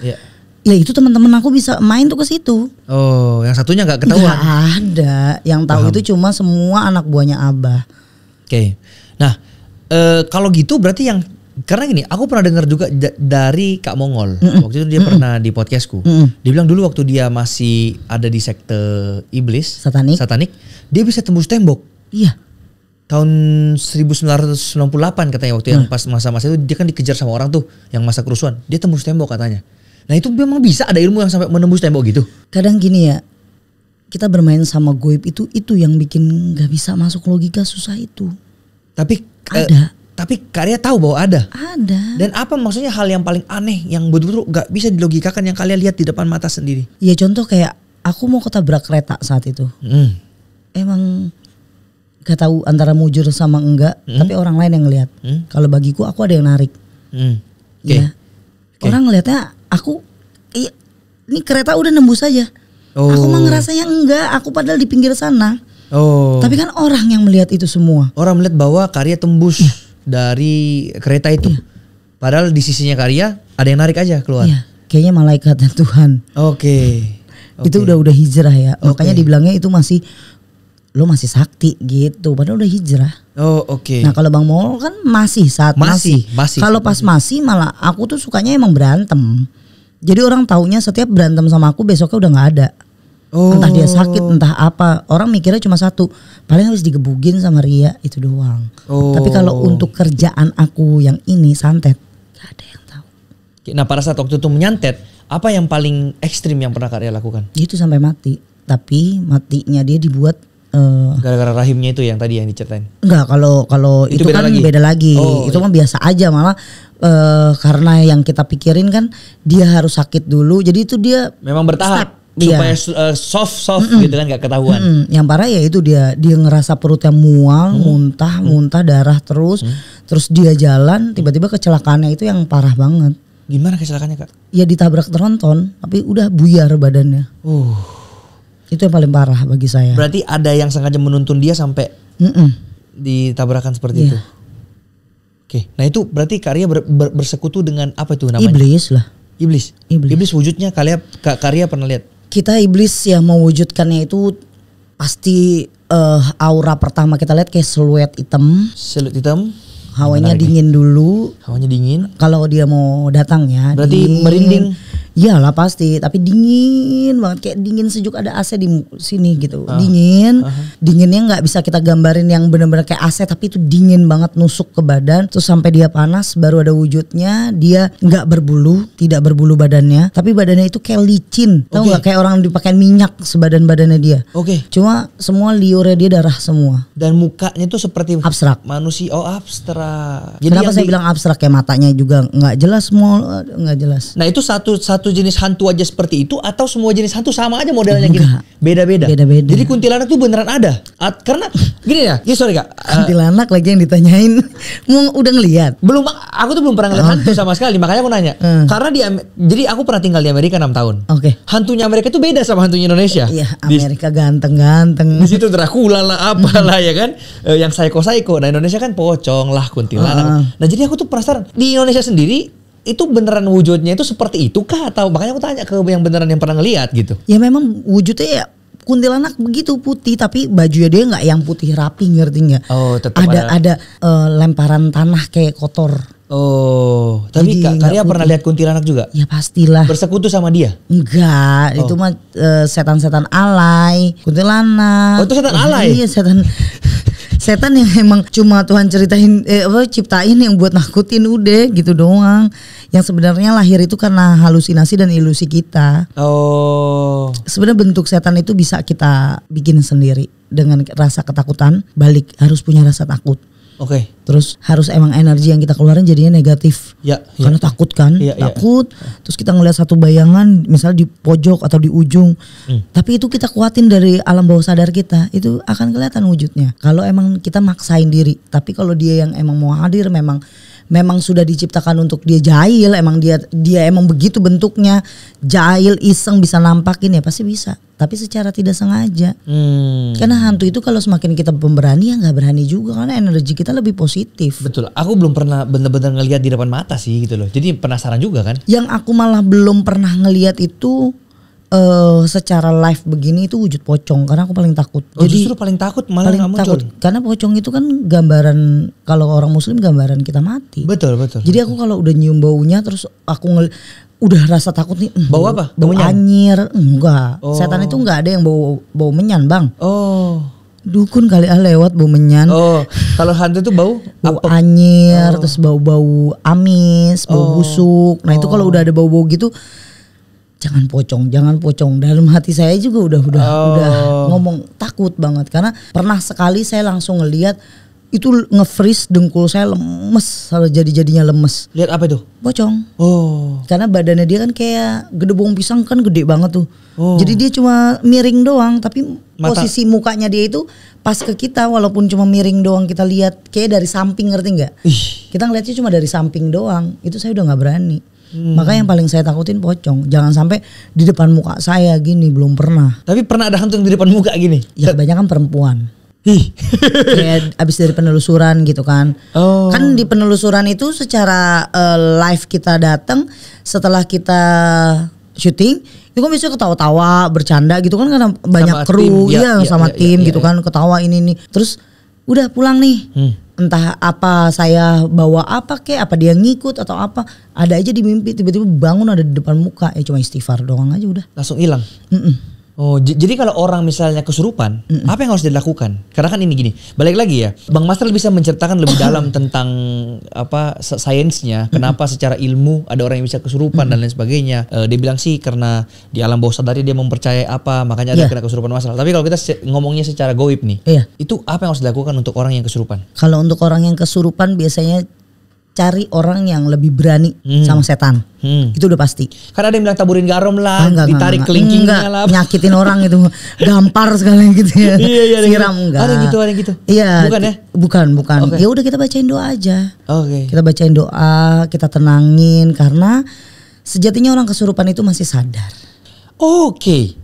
Ya itu teman-teman aku bisa main tuh ke situ. Oh, yang satunya nggak ketahuan? Nggak ada. Yang tahu itu cuma semua anak buahnya Abah. Nah kalau gitu berarti yang karena gini, aku pernah dengar juga dari Kak Mongol. Waktu itu dia pernah di podcastku. Dia bilang dulu waktu dia masih ada di sekte iblis, satanik, dia bisa tembus tembok. Iya. Tahun 1998 katanya waktu yang pas masa-masa itu dia kan dikejar sama orang tuh yang masa kerusuhan. Dia tembus tembok katanya. Nah itu memang bisa ada ilmu yang sampai menembus tembok gitu. Kadang gini ya, kita bermain sama goib itu yang bikin gak bisa masuk logika susah itu. Tapi ada. Tapi Karya tahu bahwa ada. Ada. Dan apa maksudnya hal yang paling aneh yang betul-betul gak bisa dilogikakan yang kalian lihat di depan mata sendiri? Ya contoh kayak aku mau ketabrak kereta saat itu. Emang gak tahu antara mujur sama enggak, tapi orang lain yang ngelihat. Kalau bagiku aku ada yang narik. Ya. Orang ngelihatnya aku ini kereta udah nembus aja. Aku mah ngerasanya enggak, aku padahal di pinggir sana. Tapi kan orang yang melihat itu semua. Orang melihat bahwa Karya tembus dari kereta itu. Padahal di sisinya Karya ada yang narik aja keluar. Kayaknya malaikat dan Tuhan. Itu udah hijrah ya. Makanya dibilangnya itu masih lo masih sakti gitu, padahal udah hijrah. Oh oke. Nah kalau Bang Mongol kan masih masih. Kalau pas masih malah aku tuh sukanya emang berantem. Jadi orang taunya setiap berantem sama aku besoknya udah nggak ada. Entah dia sakit, entah apa. Orang mikirnya cuma satu, paling habis digebugin sama Ria itu doang. Tapi kalau untuk kerjaan aku yang ini santet, gak ada yang tahu. Nah pada saat waktu itu menyantet, apa yang paling ekstrim yang pernah Kak Ria lakukan? Itu sampai mati. Tapi matinya dia dibuat gara-gara rahimnya itu yang tadi yang diceritain. Enggak, kalau itu kan beda lagi. Itu mah biasa aja, malah karena yang kita pikirin kan dia harus sakit dulu. Jadi itu dia memang bertahap. Supaya soft gitu kan gak ketahuan. Yang parah ya itu dia ngerasa perutnya mual, muntah darah terus. Terus dia jalan tiba-tiba kecelakaannya itu yang parah banget. Gimana kecelakaannya Kak? Ya ditabrak tronton tapi udah buyar badannya. Itu yang paling parah bagi saya. Berarti ada yang sengaja menuntun dia sampai ditabrakan seperti itu. Oke, nah itu berarti Kak Ria bersekutu dengan apa itu namanya? Iblis lah. Iblis wujudnya Kak Ria pernah lihat? Kita iblis yang mewujudkannya itu pasti aura pertama kita lihat kayak siluet hitam. Hawanya dingin dulu. Kalau dia mau datang ya. Berarti dingin. Merinding. Iyalah pasti, tapi dingin banget, kayak dingin sejuk, ada AC di sini gitu. Dinginnya nggak bisa kita gambarin yang benar-benar kayak AC, tapi itu dingin banget nusuk ke badan. Terus sampai dia panas baru ada wujudnya. Dia nggak berbulu, tidak berbulu badannya, tapi badannya itu kayak licin. Tahu nggak, kayak orang dipakai minyak sebadan badannya dia. Cuma semua liurnya dia darah semua. Dan mukanya tuh seperti abstrak. Manusia, abstrak. Jadi kenapa saya bilang abstrak, kayak matanya juga nggak jelas, semua nggak jelas. Nah itu satu jenis hantu aja seperti itu atau semua jenis hantu sama aja modelnya gitu? Beda-beda. Jadi kuntilanak tuh beneran ada. Karena gini ya, sorry Kak. Kuntilanak lagi yang ditanyain, udah ngelihat? Belum, aku tuh belum pernah ngeliat hantu sama sekali, makanya aku nanya. Karena jadi aku pernah tinggal di Amerika 6 tahun. Hantunya Amerika tuh beda sama hantunya Indonesia. Iya, Amerika ganteng-ganteng. Di situ Dracula lah, apalah ya kan, yang psycho. Nah Indonesia kan pocong lah, kuntilanak. Nah jadi aku tuh penasaran, di Indonesia sendiri itu beneran wujudnya itu seperti itu kah, atau makanya aku tanya ke yang beneran yang pernah ngeliat gitu? Ya memang wujudnya ya kuntilanak begitu putih, tapi bajunya dia nggak yang putih rapi, ngerti nggak? Tetap ada lemparan tanah kayak kotor. Tapi Kak Ria pernah lihat kuntilanak juga? Ya pastilah. Bersekutu sama dia? Enggak, itu mah setan-setan alay, kuntilanak. Itu setan alay? Iya, setan yang emang cuma Tuhan ciptain yang buat nakutin, udah gitu doang. Yang sebenarnya lahir itu karena halusinasi dan ilusi kita. Sebenarnya bentuk setan itu bisa kita bikin sendiri dengan rasa ketakutan. Balik harus punya rasa takut. Terus harus emang energi yang kita keluarin jadinya negatif. Karena takut kan, takut. Terus kita ngeliat satu bayangan misalnya di pojok atau di ujung. Tapi itu kita kuatin dari alam bawah sadar kita, itu akan kelihatan wujudnya. Kalau emang kita maksain diri. Tapi kalau dia yang emang mau hadir, memang sudah diciptakan untuk dia jahil, emang dia emang begitu bentuknya, jahil, iseng, bisa nampakin ya pasti bisa. Tapi secara tidak sengaja. Karena hantu itu kalau semakin kita pemberani ya nggak berani juga, karena energi kita lebih positif. Betul. Aku belum pernah benar-benar ngelihat di depan mata sih gitu loh. Jadi penasaran juga kan. Yang aku malah belum pernah ngelihat itu secara live begini itu wujud pocong, karena aku paling takut. Jadi justru paling takut malah nggak muncul. Karena pocong itu kan gambaran, kalau orang muslim gambaran kita mati. Betul. Jadi aku kalau udah nyium baunya terus aku udah rasa takut nih. Bau apa? Bau anyir. Enggak. Setan itu enggak ada yang bau menyan, Bang. Dukun kali lewat bau menyan. Kalau hantu itu bau anyir, terus bau amis, bau busuk. Nah itu kalau udah ada bau-bau gitu, jangan pocong. Dalam hati saya juga udah ngomong takut banget, karena pernah sekali saya langsung ngelihat itu nge-freeze dengkul saya lemes, jadi-jadinya lemes. Lihat apa itu? Pocong. Karena badannya dia kan kayak gedebong pisang, kan gede banget tuh. Jadi dia cuma miring doang, tapi posisi mukanya dia itu pas ke kita, walaupun cuma miring doang kita lihat kayak dari samping, ngerti nggak? Kita ngeliatnya cuma dari samping doang, itu saya udah nggak berani. Maka yang paling saya takutin pocong. Jangan sampai di depan muka saya gini, belum pernah. Tapi pernah ada hantu yang di depan muka gini? Ya kebanyakan perempuan. Kayak abis dari penelusuran gitu kan. Kan di penelusuran itu secara live kita datang, setelah kita syuting, itu kan biasanya ketawa-tawa, bercanda gitu kan karena banyak Sama kru, tim, iya sama tim gitu kan, ketawa ini. Terus udah pulang nih. Entah apa saya bawa apa kek, apa dia ngikut atau apa, ada aja di mimpi tiba-tiba bangun ada di depan muka, cuma istighfar doang aja udah. Langsung hilang. Oh, jadi kalau orang misalnya kesurupan, apa yang harus dilakukan? Karena kan ini gini, balik lagi ya, Bang Master bisa menceritakan lebih dalam tentang apa sainsnya, kenapa secara ilmu ada orang yang bisa kesurupan dan lain sebagainya. Dia bilang sih karena di alam bawah sadar dia mempercayai apa, makanya ada kena kesurupan masalah. Tapi kalau kita ngomongnya secara goib nih, itu apa yang harus dilakukan untuk orang yang kesurupan? Kalau untuk orang yang kesurupan biasanya cari orang yang lebih berani sama setan. Itu udah pasti. Karena ada yang bilang taburin garam lah, ditarik kelingkingnya lah. Nyakitin orang itu, gampar sekali gitu ya. Iya, siram enggak. Ada yang gitu. Iya. Bukan ya? Bukan. Okay. Ya udah kita bacain doa aja. Oke. Kita bacain doa, kita tenangin karena sejatinya orang kesurupan itu masih sadar. Oke.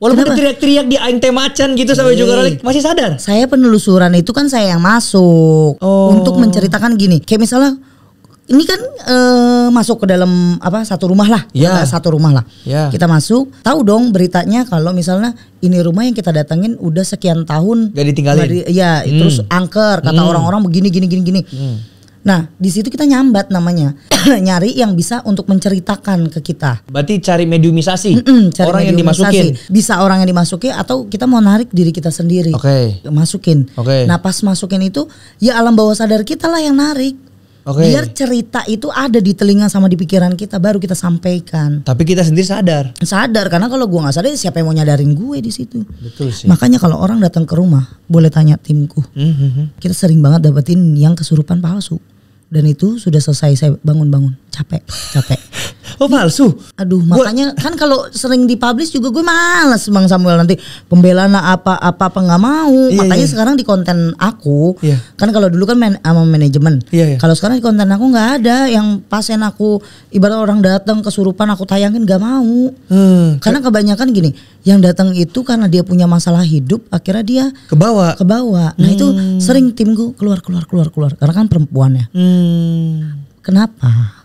Walaupun teriak-teriak di aing teh macan gitu sampai juga masih sadar. Saya penelusuran itu kan saya yang masuk untuk menceritakan gini. Kayak misalnya ini kan masuk ke dalam satu rumah lah, satu rumah lah. Kita masuk, tahu dong beritanya kalau misalnya ini rumah yang kita datengin udah sekian tahun gak ditinggalin. Terus angker kata orang-orang begini gini. Nah di situ kita nyambat namanya nyari yang bisa untuk menceritakan ke kita. Berarti cari mediumisasi, orang yang dimasukin. Bisa orang yang dimasukin atau kita mau narik diri kita sendiri. Masukin. Nah pas masukin itu ya alam bawah sadar kita lah yang narik. Biar cerita itu ada di telinga sama di pikiran kita baru kita sampaikan. Tapi kita sendiri sadar karena kalau gue nggak sadar siapa yang mau nyadarin gue di situ. Betul sih. Makanya kalau orang datang ke rumah boleh tanya timku. Kita sering banget dapetin yang kesurupan palsu. Dan itu sudah selesai saya bangun capek. Oh palsu? Aduh makanya kan kalau sering dipublish juga gue malas Bang Samuel nanti pembelaan apa nggak mau. Makanya sekarang di konten aku kan kalau dulu kan sama manajemen. Kalau sekarang di konten aku nggak ada yang pasien aku ibarat orang datang kesurupan aku tayangin nggak mau. Karena kebanyakan gini yang datang itu karena dia punya masalah hidup akhirnya dia kebawa. Nah itu sering timku keluar karena kan perempuannya. Kenapa?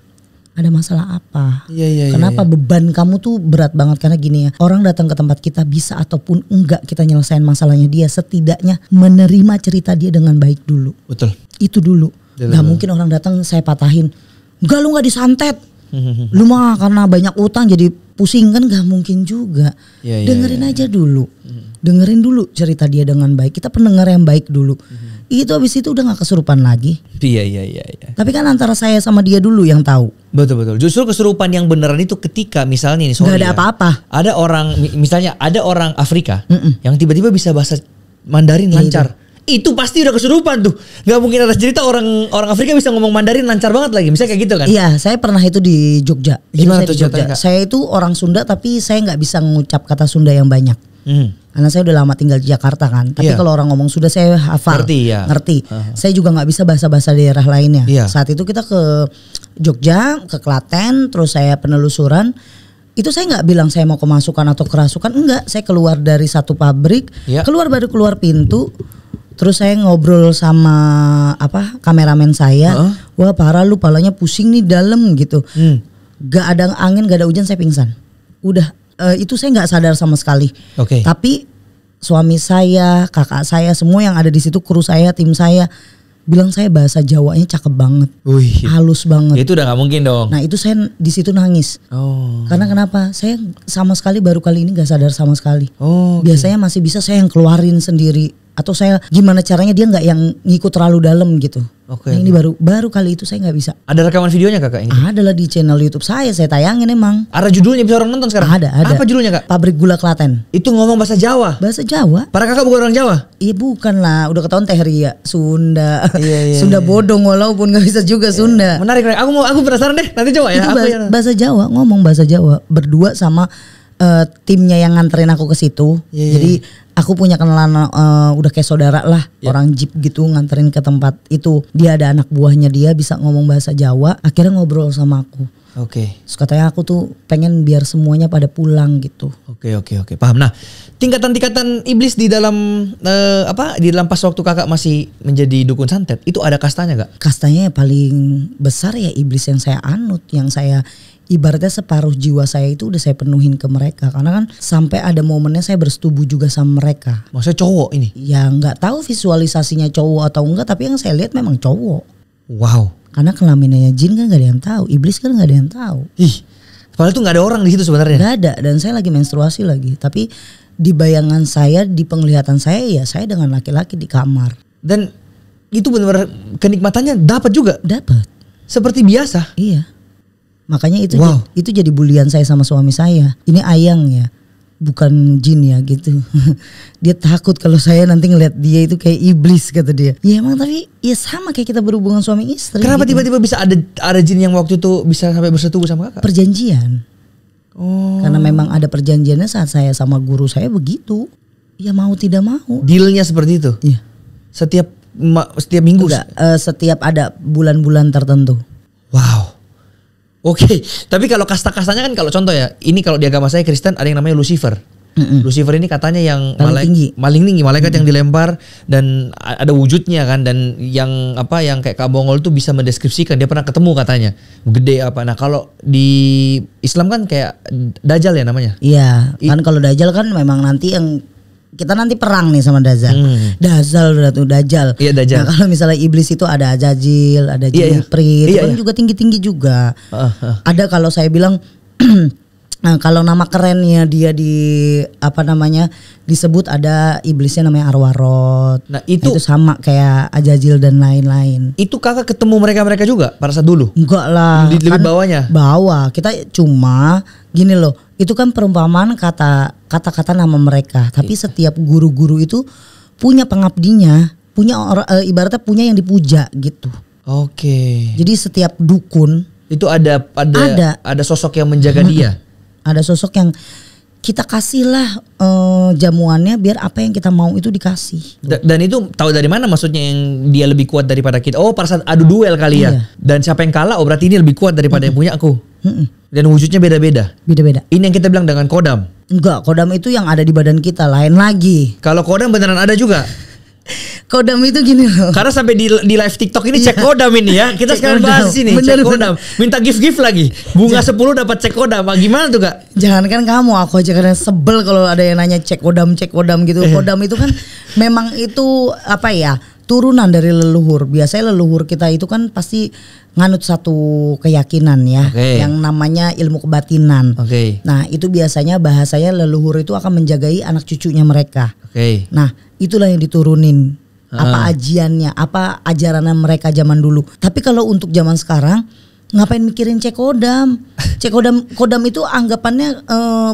Ada masalah apa? Kenapa beban kamu tuh berat banget? Karena gini ya, orang datang ke tempat kita bisa ataupun enggak kita nyelesain masalahnya dia, setidaknya menerima cerita dia dengan baik dulu. Betul. Itu dulu. Gak mungkin orang datang saya patahin. Enggak, lu gak disantet. Lu mah karena banyak utang jadi pusing kan, gak mungkin juga. Dengerin aja dulu. Dengerin dulu cerita dia dengan baik. Kita pendengar yang baik dulu. Itu habis itu udah gak kesurupan lagi. Iya. Tapi kan antara saya sama dia dulu yang tahu. Betul. Justru kesurupan yang beneran itu ketika misalnya nih gak ada apa-apa. Ada orang misalnya ada orang Afrika yang tiba-tiba bisa bahasa Mandarin lancar. Itu pasti udah kesurupan tuh. Gak mungkin ada cerita orang Afrika bisa ngomong Mandarin lancar banget lagi. Misalnya kayak gitu kan. Iya, saya pernah itu di Jogja. Gimana tuh Jogja? Saya itu orang Sunda tapi saya gak bisa mengucap kata Sunda yang banyak. Karena saya udah lama tinggal di Jakarta kan. Tapi kalau orang ngomong Sunda saya hafal. Ngerti. Saya juga gak bisa bahasa-bahasa daerah lainnya. Saat itu kita ke Jogja, ke Klaten, terus saya penelusuran. Itu saya nggak bilang saya mau kemasukan atau kerasukan, enggak. Saya keluar dari satu pabrik, baru keluar pintu. Terus saya ngobrol sama kameramen saya. Wah parah lu, palanya pusing nih dalam gitu. Gak ada angin, gak ada hujan, saya pingsan. Udah. Itu saya nggak sadar sama sekali. Tapi suami saya, kakak saya, semua yang ada di situ, kru saya, tim saya bilang saya bahasa Jawanya cakep banget, halus banget. Itu udah nggak mungkin dong. Nah itu saya di situ nangis. Karena kenapa? Saya sama sekali baru kali ini nggak sadar sama sekali. Biasanya masih bisa saya yang keluarin sendiri. Atau saya gimana caranya dia nggak yang ngikut terlalu dalam gitu. Nah, ini baru kali itu saya nggak bisa. Ada rekaman videonya kakak? Ada lah di channel YouTube saya tayangin emang. Ada judulnya bisa orang nonton sekarang? Ada. Apa judulnya kak? Pabrik Gula Klaten. Itu ngomong bahasa Jawa? Bahasa Jawa. Para kakak bukan orang Jawa? Iya bukan lah, udah ketahuan teh Ria Sunda. Sunda bodong walaupun nggak bisa juga Sunda. Menarik. Aku penasaran deh, nanti coba ya. Itu bahasa Jawa, ngomong bahasa Jawa berdua sama timnya yang nganterin aku ke situ. Jadi aku punya kenalan udah kayak saudara lah, orang jeep gitu nganterin ke tempat itu. Dia ada anak buahnya, dia bisa ngomong bahasa Jawa. Akhirnya ngobrol sama aku. Oke. Terus katanya aku tuh pengen biar semuanya pada pulang gitu. Oke, paham. Nah, tingkatan-tingkatan iblis di dalam di dalam pas waktu kakak masih menjadi dukun santet itu ada kastanya gak? Kastanya paling besar ya iblis yang saya anut, yang saya ibaratnya separuh jiwa saya itu udah saya penuhin ke mereka, karena kan sampai ada momennya saya bersetubuh juga sama mereka. Maksudnya cowok ini? Ya nggak tahu visualisasinya cowok atau enggak, tapi yang saya lihat memang cowok. Wow. Karena kelaminannya jin kan gak ada yang tahu, iblis kan gak ada yang tahu. Ih, padahal tuh gak ada orang di situ sebenarnya. Gak ada, dan saya lagi menstruasi lagi. Tapi di bayangan saya, di penglihatan saya ya saya dengan laki-laki di kamar. Dan itu benar-benar kenikmatannya dapat juga. Dapat. Seperti biasa. Iya. Makanya itu jadi bulian saya sama suami saya. Ini ayang ya, bukan jin ya gitu. Dia takut kalau saya nanti ngeliat dia itu kayak iblis kata dia. Ya emang tapi ya sama kayak kita berhubungan suami istri. Kenapa gitu. tiba-tiba bisa ada jin yang waktu itu bisa sampai bersetubuh sama kakak? Perjanjian. Oh. Karena memang ada perjanjiannya saat saya sama guru saya begitu. Ya mau tidak mau. Dealnya seperti itu? Iya. Setiap minggu? Enggak, setiap ada bulan-bulan tertentu. Wow. Oke, tapi kalau kasta-kastanya kan kalau contoh ya, ini kalau di agama saya Kristen ada yang namanya Lucifer. Lucifer ini katanya yang paling tinggi malaikat yang dilempar dan ada wujudnya kan, dan yang kayak Kak Bongol tuh bisa mendeskripsikan, dia pernah ketemu katanya gede apa. Nah kalau di Islam kan kayak Dajjal ya namanya. Iya, kan kalau Dajjal kan memang nanti yang kita nanti perang nih sama Dajjal. Dajjal. Iya, Dajjal. Nah, kalau misalnya iblis itu ada Ajajil, ada Jin-Prit, itu kan juga tinggi-tinggi juga. Ada kalau saya bilang kalau nama kerennya dia disebut ada iblisnya namanya Arwarot. Nah, itu sama kayak Ajajil dan lain-lain. Itu kakak ketemu mereka juga pada saat dulu? Enggak lah. Lebih bawahnya? Bawah. Kita cuma gini loh. Itu kan perumpamaan kata-kata nama mereka. Tapi setiap guru-guru itu punya pengabdinya, punya ibaratnya punya yang dipuja gitu. Oke. Jadi setiap dukun itu ada sosok yang menjaga dia. Ada sosok yang kita kasihlah jamuannya biar apa yang kita mau itu dikasih. Dan itu tahu dari mana maksudnya yang dia lebih kuat daripada kita? Oh, pada saat adu duel kali ya. Dan siapa yang kalah? Oh, berarti ini lebih kuat daripada yang punya aku. Dan wujudnya beda-beda. Ini yang kita bilang dengan kodam. Enggak, kodam itu yang ada di badan kita, lain lagi. Kalau kodam beneran ada juga. Kodam itu gini loh. Karena sampai di live TikTok ini cek kodam ini ya. Kita sekarang bahas sini cek kodam. Minta gift lagi. Bunga 10 dapat cek kodam. Gimana tuh Kak? Jangankan kamu, aku aja kadang sebel kalau ada yang nanya cek kodam gitu. Kodam itu kan memang itu turunan dari leluhur. Biasanya leluhur kita itu kan pasti nganut satu keyakinan ya, yang namanya ilmu kebatinan. Nah, itu biasanya bahasanya leluhur itu akan menjagai anak cucunya mereka. Nah, itulah yang diturunin. Apa ajiannya, apa ajarannya mereka zaman dulu. Tapi kalau untuk zaman sekarang, ngapain mikirin cek kodam? Cek kodam itu anggapannya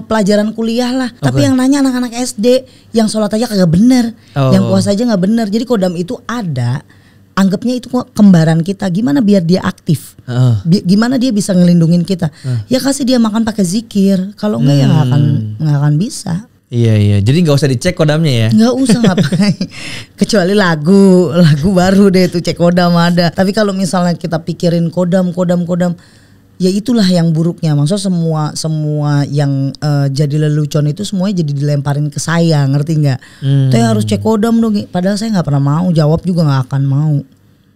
pelajaran kuliah lah. Tapi yang nanya anak-anak SD, yang sholat aja kagak bener, yang puasa aja nggak bener. Jadi kodam itu ada, anggapnya itu kembaran kita. Gimana biar dia aktif? Gimana dia bisa ngelindungin kita? Ya kasih dia makan pakai zikir. Kalau enggak ya nggak akan bisa. Iya. Jadi nggak usah dicek kodamnya ya? Nggak usah ngapain. Kecuali lagu baru deh tuh cek kodam ada. Tapi kalau misalnya kita pikirin kodam, ya itulah yang buruknya. Maksudnya semua yang jadi lelucon itu semuanya jadi dilemparin ke saya, ngerti nggak? Saya harus cek kodam dong. Padahal saya nggak pernah mau jawab, juga nggak akan mau.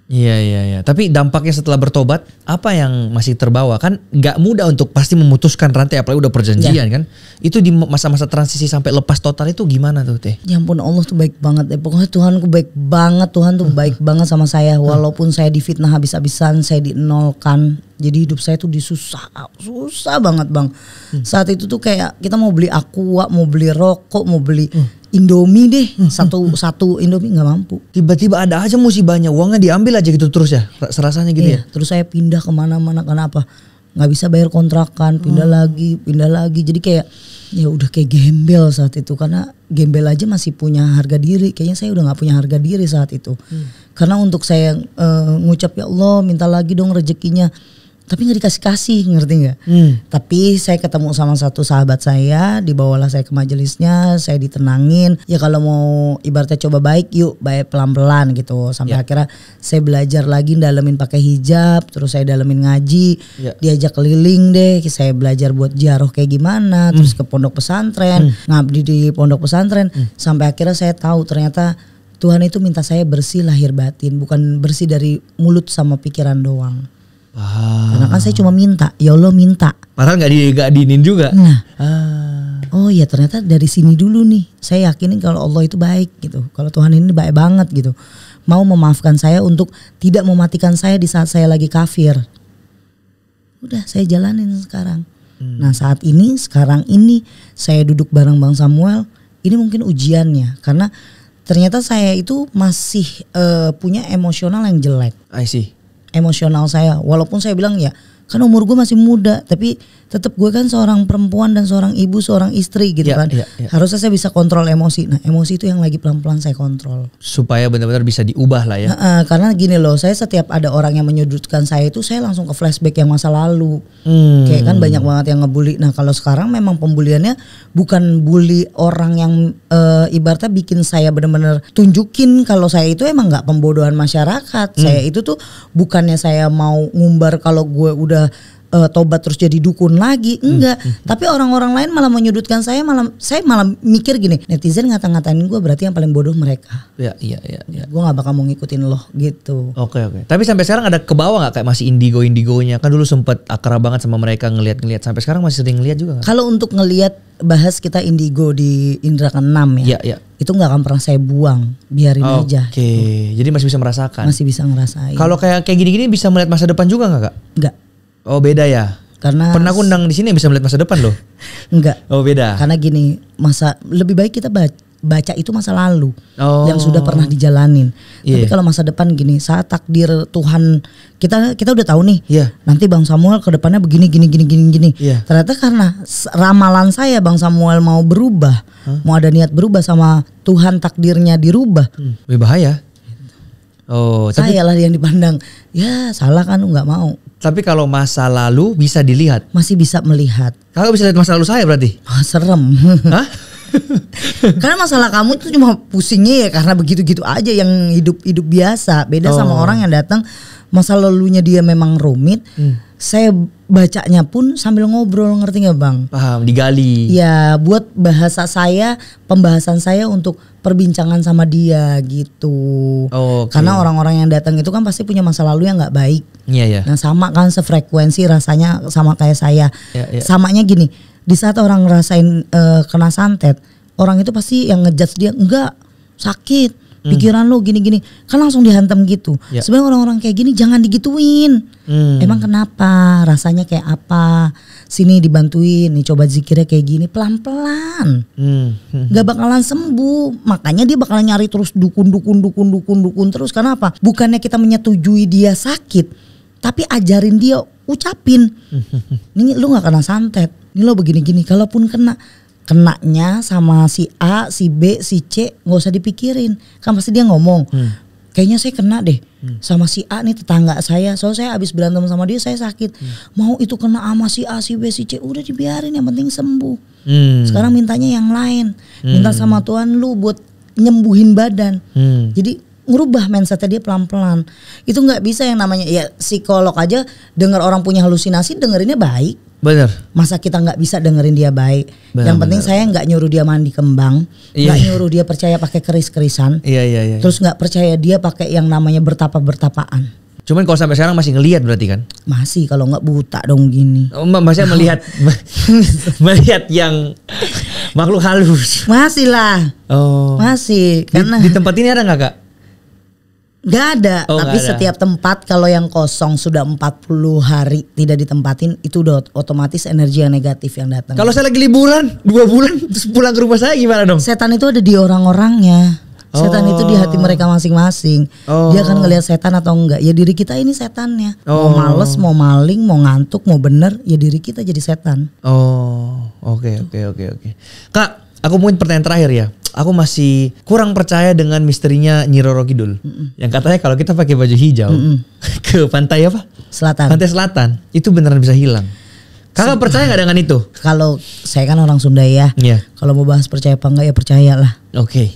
Iya. Tapi dampaknya setelah bertobat, apa yang masih terbawa? Kan nggak mudah untuk pasti memutuskan rantai, apalagi udah perjanjian kan. Itu di masa-masa transisi sampai lepas total itu gimana tuh Teh? Ya ampun, Allah tuh baik banget. Pokoknya Tuhanku baik banget. Tuhan tuh baik banget sama saya. Walaupun saya difitnah habis-habisan, saya dienolkan. Jadi hidup saya tuh susah banget Bang. Saat itu tuh kayak kita mau beli Aqua, mau beli rokok, mau beli Indomie deh, satu Indomie nggak mampu. Tiba-tiba ada aja musibahnya, uangnya diambil aja gitu terus ya, serasanya gitu ya. Terus saya pindah kemana-mana, kenapa? Nggak bisa bayar kontrakan, pindah lagi. Jadi kayak ya udah kayak gembel saat itu, karena gembel aja masih punya harga diri. Kayaknya saya udah nggak punya harga diri saat itu. Karena untuk saya ngucap ya Allah minta lagi dong rezekinya. tapi nggak dikasih, ngerti nggak? Tapi saya ketemu sama satu sahabat saya, dibawalah saya ke majelisnya, saya ditenangin. Ya kalau mau ibaratnya coba baik, yuk baik pelan-pelan gitu. Sampai akhirnya saya belajar lagi dalemin pakai hijab, terus saya dalemin ngaji, diajak keliling deh. Saya belajar buat jaroh kayak gimana, terus ke pondok pesantren, ngabdi di pondok pesantren. Sampai akhirnya saya tahu ternyata Tuhan itu minta saya bersih lahir batin, bukan bersih dari mulut sama pikiran doang. Karena kan saya cuma minta, ya Allah minta. Padahal gak diinin juga. Nah, oh ya ternyata dari sini dulu nih. Saya yakinin kalau Allah itu baik gitu. Kalau Tuhan ini baik banget gitu. Mau memaafkan saya untuk tidak mematikan saya di saat saya lagi kafir. Udah saya jalanin sekarang. Nah sekarang ini saya duduk bareng Bang Samuel. Ini mungkin ujiannya. Karena ternyata saya itu masih punya emosional yang jelek. I see. Emosional saya, walaupun saya bilang ya kan umur gue masih muda, tapi tetap gue kan seorang perempuan dan seorang ibu, seorang istri gitu kan. Harusnya saya bisa kontrol emosi. Nah emosi itu yang lagi pelan-pelan saya kontrol. Supaya benar-benar bisa diubah lah ya. Karena gini loh, saya setiap ada orang yang menyudutkan saya itu saya langsung ke flashback yang masa lalu. Kayak kan banyak banget yang ngebully. Nah kalau sekarang memang pembuliannya bukan bully orang yang ibaratnya bikin saya benar-benar tunjukin kalau saya itu emang gak pembodohan masyarakat. Saya itu tuh bukannya saya mau ngumbar kalau gue udah tobat terus jadi dukun lagi, enggak. Tapi orang-orang lain malah menyudutkan saya malah mikir gini, netizen ngata-ngatain gue berarti yang paling bodoh mereka. Iya. Gue gak bakal mau ngikutin lo gitu. Oke. Tapi sampai sekarang ada ke bawah gak kayak masih indigo-indigonya? Kan dulu sempet akrab banget sama mereka, ngeliat-ngeliat. Sampai sekarang masih sering ngeliat juga gak? Kalau untuk ngeliat bahas kita indigo di indra keenam ya, itu gak akan pernah saya buang, biarin aja. Oke. Jadi masih bisa merasakan? Masih bisa ngerasain. Kalau kayak gini-gini bisa melihat masa depan juga gak Kak? Enggak. Oh beda ya. Karena pernah aku undang di sini bisa melihat masa depan loh. Enggak. Oh beda. Karena gini, lebih baik kita baca itu masa lalu yang sudah pernah dijalanin. Tapi kalau masa depan gini, saat takdir Tuhan kita udah tahu nih. Nanti Bang Samuel ke depannya begini gini. Ternyata karena ramalan saya Bang Samuel mau berubah, mau ada niat berubah sama Tuhan takdirnya dirubah. Lebih bahaya. Oh, saya lah yang dipandang. Ya salah kan, nggak mau. Tapi kalau masa lalu bisa dilihat. Masih bisa melihat. Kakak bisa lihat masa lalu saya berarti? Oh, serem. Hah? Karena masalah kamu itu cuma pusingnya ya karena begitu-gitu aja yang hidup biasa. Beda sama orang yang datang masa lalunya dia memang rumit. Saya bacanya pun sambil ngobrol, ngerti gak Bang? Paham, digali. Ya buat pembahasan saya untuk perbincangan sama dia gitu. Karena orang-orang yang datang itu kan pasti punya masa lalu yang gak baik. Iya. Nah sama kan sefrekuensi rasanya sama kayak saya. Samanya gini, di saat orang ngerasain kena santet, orang itu pasti yang ngejudge dia, enggak sakit. Pikiran lo gini-gini kan langsung dihantam gitu. Sebenarnya orang-orang kayak gini jangan digituin. Emang kenapa? Rasanya kayak apa? Sini dibantuin, nih coba zikirnya kayak gini pelan-pelan. Gak bakalan sembuh. Makanya dia bakalan nyari terus dukun terus. Karena apa? Bukannya kita menyetujui dia sakit, tapi ajarin dia, ucapin. Nih lu gak kena santet. Nih lo begini-gini. Kalaupun kenanya sama si A, si B, si C gak usah dipikirin. Kan pasti dia ngomong, kayaknya saya kena deh sama si A nih tetangga saya. Soalnya saya habis berantem sama dia, saya sakit. Mau itu kena sama si A, si B, si C, udah dibiarin, yang penting sembuh. Sekarang mintanya yang lain. Minta sama Tuhan lu buat nyembuhin badan. Jadi ngerubah mindsetnya dia pelan-pelan. Itu gak bisa yang namanya, ya psikolog aja denger orang punya halusinasi dengerinnya baik. Bener. Masa kita nggak bisa dengerin dia baik? Yang penting saya nggak nyuruh dia mandi kembang, nggak nyuruh dia percaya pakai keris-kerisan, terus nggak percaya dia pakai yang namanya bertapa-bertapaan. Cuman kalau sampai sekarang masih ngelihat berarti kan? Masih, kalau nggak buta dong gini. Maksudnya melihat yang makhluk halus. Masih lah. Masih. Karena di tempat ini ada nggak Kak? Gak ada, tapi setiap tempat kalau yang kosong sudah 40 hari tidak ditempatin, itu udah otomatis energi yang negatif yang datang. Kalau saya lagi liburan 2 bulan terus pulang ke rumah saya gimana dong? Setan itu ada di orang-orangnya. Setan itu di hati mereka masing-masing. Dia akan ngelihat setan atau enggak. Ya diri kita ini setannya. Mau males, mau maling, mau ngantuk, mau bener, ya diri kita jadi setan. Oke. Kak, aku mungkin pertanyaan terakhir ya. Aku masih kurang percaya dengan misterinya Nyi Roro Kidul. Yang katanya kalau kita pakai baju hijau ke pantai apa? Selatan. Pantai Selatan itu beneran bisa hilang. Kakak percaya nggak dengan itu? Kalau saya kan orang Sunda ya. Iya. Kalau mau bahas percaya apa enggak ya percayalah. Oke.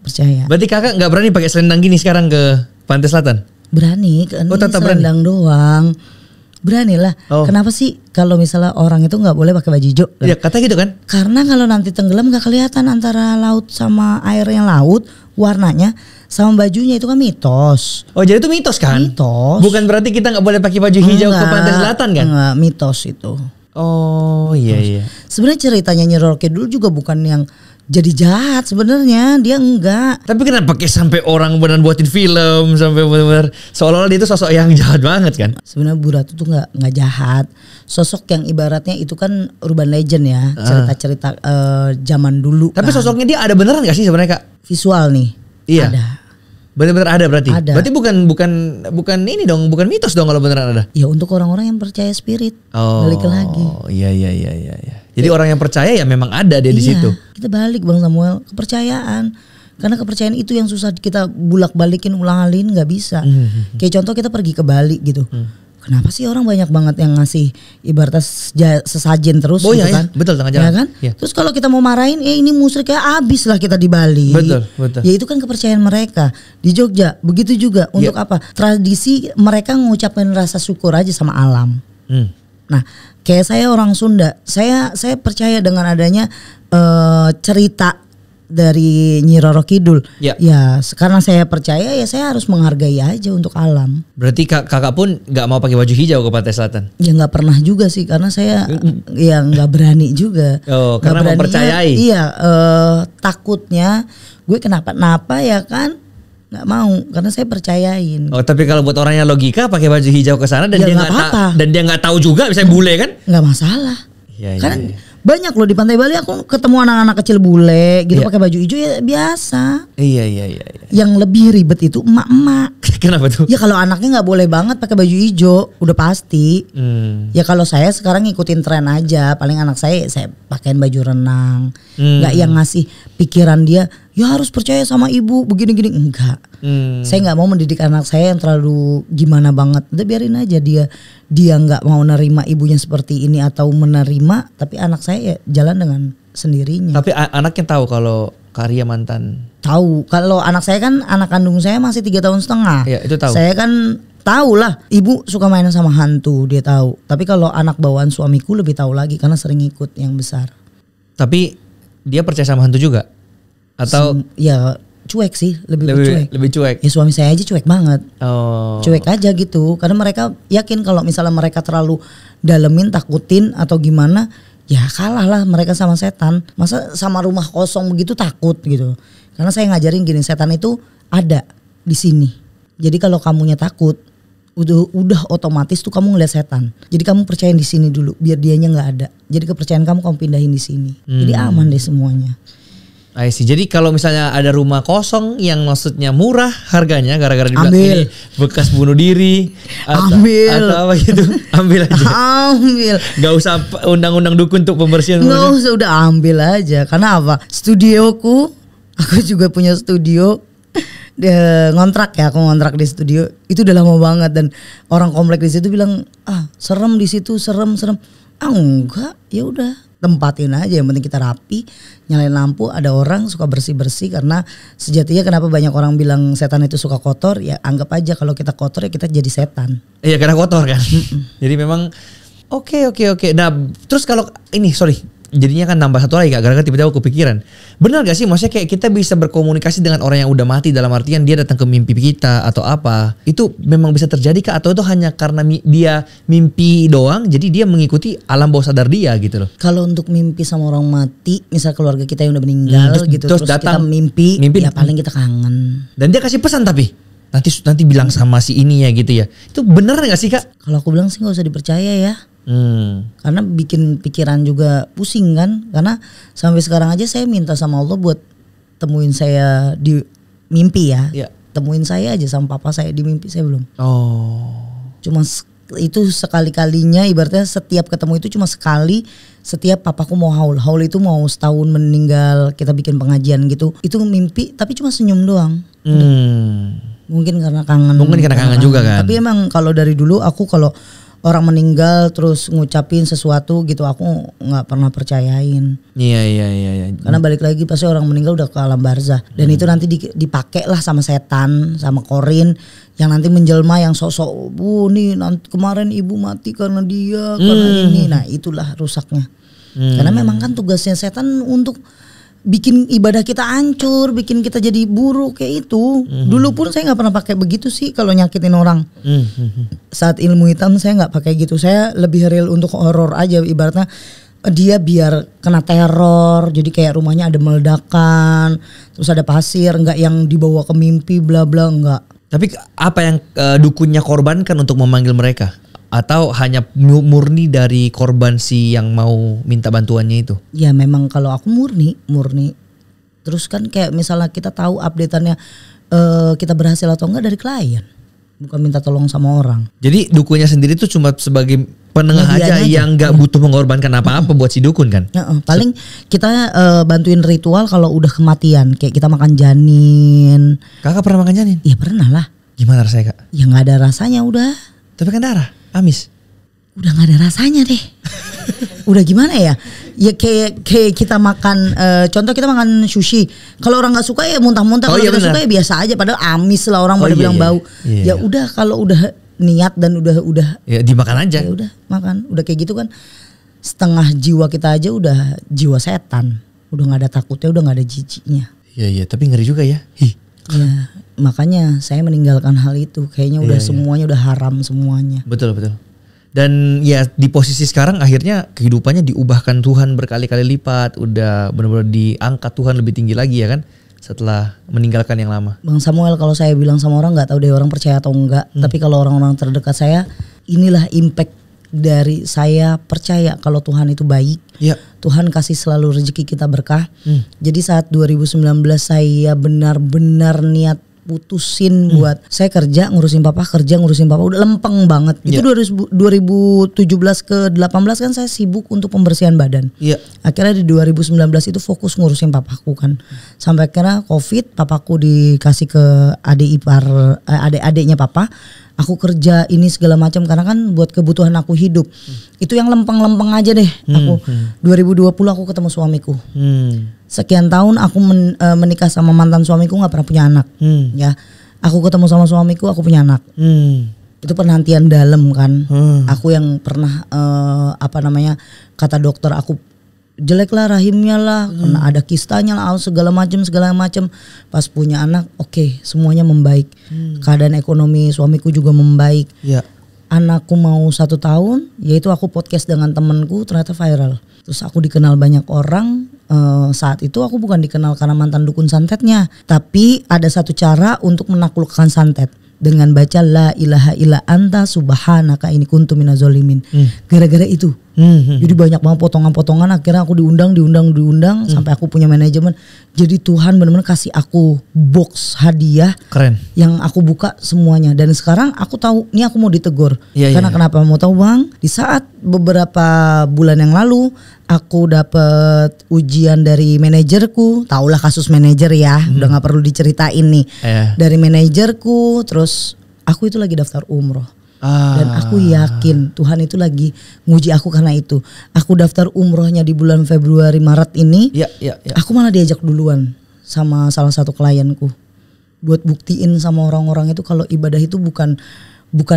Percaya. Berarti kakak nggak berani pakai selendang gini sekarang ke Pantai Selatan? Berani, kan ini tetap selendang doang. Berani lah. Kenapa sih kalau misalnya orang itu nggak boleh pakai baju hijau? Iya, kata gitu kan? Karena kalau nanti tenggelam nggak kelihatan antara laut sama airnya laut, warnanya sama bajunya, itu kan mitos. Oh, jadi itu mitos kan? Mitos. Bukan berarti kita nggak boleh pakai baju hijau ke Pantai Selatan kan? Enggak, mitos itu. Oh iya. Sebenarnya ceritanya Nyi Roro Kidul juga bukan yang jadi jahat sebenarnya, dia enggak. Tapi kenapa pakai sampai orang beneran buatin film sampai benar seolah-olah dia itu sosok yang jahat banget kan? Sebenarnya Bu Ratu tuh nggak jahat. Sosok yang ibaratnya itu kan urban legend ya, cerita-cerita zaman dulu. Tapi sosoknya dia ada beneran nggak sih sebenarnya Kak? Visual nih. Iya. Ada. Benar-benar ada berarti. Ada. Berarti bukan ini dong, bukan mitos dong kalau beneran ada. Ya untuk orang-orang yang percaya spirit. Balik lagi. Iya. Jadi orang yang percaya ya memang ada dia di situ. Kita balik Bang Samuel, kepercayaan. Karena kepercayaan itu yang susah kita bulak-balikin ulang-aliin, nggak bisa. Kayak contoh kita pergi ke Bali gitu. Kenapa sih orang banyak banget yang ngasih ibaratnya sesajen terus gitu kan? Iya, betul tengah jalan. Ya kan? Ya. Terus kalau kita mau marahin, ini musyrik, kayak abis lah kita di Bali. Betul. Ya itu kan kepercayaan mereka. Di Jogja begitu juga. Untuk apa? Tradisi mereka ngucapin rasa syukur aja sama alam. Nah, kayak saya orang Sunda, saya percaya dengan adanya cerita dari Nyi Roro Kidul. Ya, karena saya percaya ya saya harus menghargai aja untuk alam. Berarti kakak pun nggak mau pakai baju hijau ke Pantai Selatan? Ya nggak pernah juga sih, karena saya ya nggak berani juga. Karena mempercayai. Iya, takutnya gue kenapa-napa ya kan. Nggak mau, karena saya percayain. Tapi kalau buat orang yang logika pakai baju hijau ke sana dan dia nggak tahu juga, bisa bule kan? Nggak masalah. Kan banyak loh di Pantai Bali aku ketemu anak-anak kecil bule gitu pakai baju hijau, ya biasa. Iya. Yang lebih ribet itu emak-emak. Kenapa tuh? Ya kalau anaknya nggak boleh banget pakai baju hijau, udah pasti. Ya kalau saya sekarang ngikutin tren aja, paling anak saya pakaiin baju renang. Nggak yang ngasih pikiran dia, ya harus percaya sama ibu begini-gini, enggak. Saya nggak mau mendidik anak saya yang terlalu gimana banget. Udah biarin aja dia nggak mau nerima ibunya seperti ini atau menerima, tapi anak saya ya jalan dengan sendirinya. Tapi anaknya tahu kalau Karya mantan? Tahu. Kalau anak saya kan anak kandung saya masih 3 tahun setengah. Iya, itu tahu. Saya kan tahu lah, ibu suka main sama hantu, dia tahu. Tapi kalau anak bawaan suamiku lebih tahu lagi karena sering ikut yang besar. Tapi dia percaya sama hantu juga? Atau ya cuek sih, lebih cuek. Ya suami saya aja cuek banget. Oh. Cuek aja gitu, karena mereka yakin kalau misalnya mereka terlalu dalemin, takutin atau gimana, ya kalah lah mereka sama setan. Masa sama rumah kosong begitu takut gitu. Karena saya ngajarin gini, setan itu ada di sini. Jadi kalau kamunya takut, udah otomatis tuh kamu ngeliat setan. Jadi kamu percayain di sini dulu, biar dianya nggak ada. Jadi kepercayaan kamu pindahin di sini. Jadi aman deh semuanya. I see. Jadi kalau misalnya ada rumah kosong yang maksudnya murah harganya gara-gara dibilang ini bekas bunuh diri atau apa gitu, ambil aja. Ambil. Gak usah undang-undang dukun untuk pembersihan. Gak usah, udah ambil aja. Karena apa? Studioku, aku juga punya studio. Ngontrak ya, aku ngontrak di studio. Itu udah lama banget dan orang komplek di situ bilang, serem di situ, serem. Enggak, ya udah. Tempatin aja, yang penting kita rapi, nyalain lampu, ada orang suka bersih-bersih. Karena sejatinya kenapa banyak orang bilang setan itu suka kotor, ya anggap aja kalau kita kotor ya kita jadi setan. Iya, karena kotor kan. Jadi memang oke. Nah terus kalau ini jadinya kan nambah satu lagi Kak, gara-gara tiba-tiba kepikiran. Benar gak sih maksudnya kayak kita bisa berkomunikasi dengan orang yang udah mati, dalam artian dia datang ke mimpi kita atau apa. Itu memang bisa terjadi Kak, atau itu hanya karena dia mimpi doang jadi dia mengikuti alam bawah sadar dia gitu loh. Kalau untuk mimpi sama orang mati, misal keluarga kita yang udah meninggal terus datang, kita mimpi ya paling kita kangen. Dan dia kasih pesan tapi nanti bilang sama si ini ya gitu ya. Itu bener gak sih Kak? Kalau aku bilang sih gak usah dipercaya ya. Karena bikin pikiran juga pusing kan. Karena sampai sekarang aja saya minta sama Allah buat temuin saya di mimpi ya. Temuin saya aja sama papa saya di mimpi, saya belum. Cuma itu sekali-kalinya, ibaratnya setiap ketemu itu cuma sekali. Setiap papaku mau haul itu mau setahun meninggal, kita bikin pengajian gitu. Itu mimpi tapi cuma senyum doang. Mungkin karena kangen. Mungkin karena kangen juga kan. Tapi emang kalau dari dulu aku kalau orang meninggal terus ngucapin sesuatu gitu aku nggak pernah percayain. Iya. Karena balik lagi pasti orang meninggal udah ke alam barzah dan itu nanti dipakai lah sama setan, sama korin yang nanti menjelma yang sok-sok, nih nanti kemarin ibu mati karena dia, karena ini. Nah itulah rusaknya. Karena memang kan tugasnya setan untuk bikin ibadah kita hancur, bikin kita jadi buruk kayak itu. Dulu pun saya nggak pernah pakai begitu sih kalau nyakitin orang. Saat ilmu hitam saya nggak pakai gitu. Saya lebih real untuk horor aja. Ibaratnya dia biar kena teror, jadi kayak rumahnya ada meledakan, terus ada pasir, nggak yang dibawa ke mimpi bla bla, nggak. Tapi apa yang dukunnya korbankan untuk memanggil mereka? Atau hanya murni dari korban si yang mau minta bantuannya itu? Ya memang kalau aku murni. Terus kan kayak misalnya kita tahu update-annya kita berhasil atau enggak dari klien. Bukan minta tolong sama orang. Jadi dukunnya sendiri tuh cuma sebagai penengah aja yang gak butuh mengorbankan apa-apa buat si dukun kan? Paling kita bantuin ritual kalau udah kematian. Kayak kita makan janin. Kakak pernah makan janin? Iya pernah lah. Gimana rasanya kak? Ya gak ada rasanya udah. Tapi kan darah. Amis. Udah gak ada rasanya deh. Udah gimana ya? Ya kayak kita makan contoh kita makan sushi. Kalau orang nggak suka ya muntah-muntah. Kalau kita suka ya biasa aja. Padahal amis lah orang pada bilang bau. Ya udah kalau udah niat dan udah. Ya dimakan aja. Ya udah makan. Udah kayak gitu kan. Setengah jiwa kita aja udah jiwa setan. Udah nggak ada takutnya, udah nggak ada jijiknya. Iya tapi ngeri juga ya. Ya makanya saya meninggalkan hal itu. Kayaknya udah semuanya udah haram semuanya. Betul. Dan ya di posisi sekarang akhirnya kehidupannya diubahkan Tuhan berkali-kali lipat. Udah benar-benar diangkat Tuhan lebih tinggi lagi ya kan. Setelah meninggalkan yang lama. Bang Samuel, kalau saya bilang sama orang gak tahu deh orang percaya atau enggak. Tapi kalau orang-orang terdekat saya, inilah impact dari saya percaya kalau Tuhan itu baik. Ya. Tuhan kasih selalu rezeki kita berkah. Jadi saat 2019 saya benar-benar niat putusin buat saya kerja ngurusin papa udah lempeng banget. Itu 2017 ke 18 kan saya sibuk untuk pembersihan badan. Akhirnya di 2019 itu fokus ngurusin papaku kan. Sampai akhirnya Covid, papaku dikasih ke adik-adiknya papa. Aku kerja ini segala macam karena kan buat kebutuhan aku hidup. Itu yang lempeng-lempeng aja deh. Aku 2020 aku ketemu suamiku. Sekian tahun aku menikah sama mantan suamiku nggak pernah punya anak. Ya, aku ketemu sama suamiku, aku punya anak. Itu penantian dalam kan. Aku yang pernah kata dokter aku jelek lah rahimnya lah, karena ada kistanya lah, segala macam. Pas punya anak, oke, semuanya membaik. Keadaan ekonomi suamiku juga membaik. Anakku mau 1 tahun, yaitu aku podcast dengan temanku ternyata viral. Terus aku dikenal banyak orang. Saat itu aku bukan dikenal karena mantan dukun santetnya, tapi ada satu cara untuk menaklukkan santet dengan baca la ilaha illa anta subhanaka inni kuntu minaz zalimin. Gara-gara itu. Jadi banyak banget potongan-potongan, akhirnya aku diundang sampai aku punya manajemen. Jadi Tuhan benar-benar kasih aku box hadiah. Keren. Yang aku buka semuanya dan sekarang aku tahu ini aku mau ditegur. Karena kenapa mau tahu Bang? Di saat beberapa bulan yang lalu aku dapat ujian dari manajerku, taulah kasus manajer ya, udah nggak perlu diceritain nih. Dari manajerku, terus aku itu lagi daftar umroh. Dan aku yakin Tuhan itu lagi nguji aku karena itu. Aku daftar umrohnya di bulan Februari Maret ini. Aku malah diajak duluan sama salah satu klienku buat buktiin sama orang-orang itu kalau ibadah itu bukan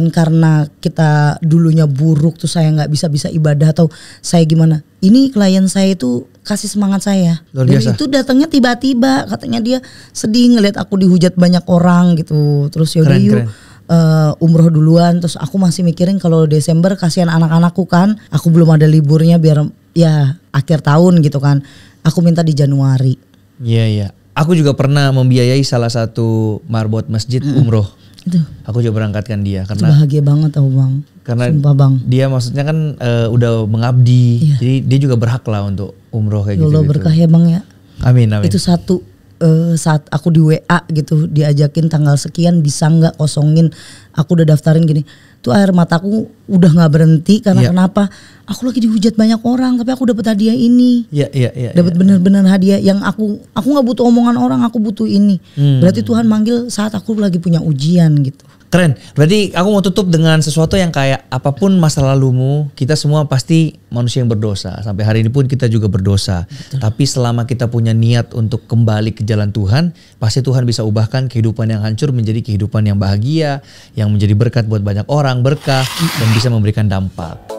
karena kita dulunya buruk terus saya nggak bisa ibadah atau saya gimana. Ini klien saya itu kasih semangat saya. Dan itu datangnya tiba-tiba, katanya dia sedih ngelihat aku dihujat banyak orang gitu. Terus yaudah yuk umroh duluan. Terus aku masih mikirin kalau Desember kasihan anak-anakku kan, aku belum ada liburnya biar ya akhir tahun gitu kan. Aku minta di Januari. Iya. Aku juga pernah membiayai salah satu marbot masjid umroh. Itu. Aku juga berangkatkan dia karena itu bahagia banget tau Bang. Karena sumpah, Bang. Dia maksudnya kan udah mengabdi. Jadi dia juga berhak lah untuk umroh kayak gitu. Berkah ya Bang ya. Amin. Itu satu saat aku di WA gitu diajakin tanggal sekian bisa nggak kosongin, aku udah daftarin gini, tuh air mataku udah nggak berhenti karena kenapa? Aku lagi dihujat banyak orang, tapi aku dapat hadiah ini. Dapat benar-benar hadiah yang aku nggak butuh omongan orang, aku butuh ini. Berarti Tuhan manggil saat aku lagi punya ujian gitu. Keren. Berarti aku mau tutup dengan sesuatu yang kayak apapun masa lalumu, kita semua pasti manusia yang berdosa. Sampai hari ini pun kita juga berdosa. Betul. Tapi selama kita punya niat untuk kembali ke jalan Tuhan, pasti Tuhan bisa ubahkan kehidupan yang hancur menjadi kehidupan yang bahagia, yang menjadi berkat buat banyak orang, berkah, dan bisa memberikan dampak.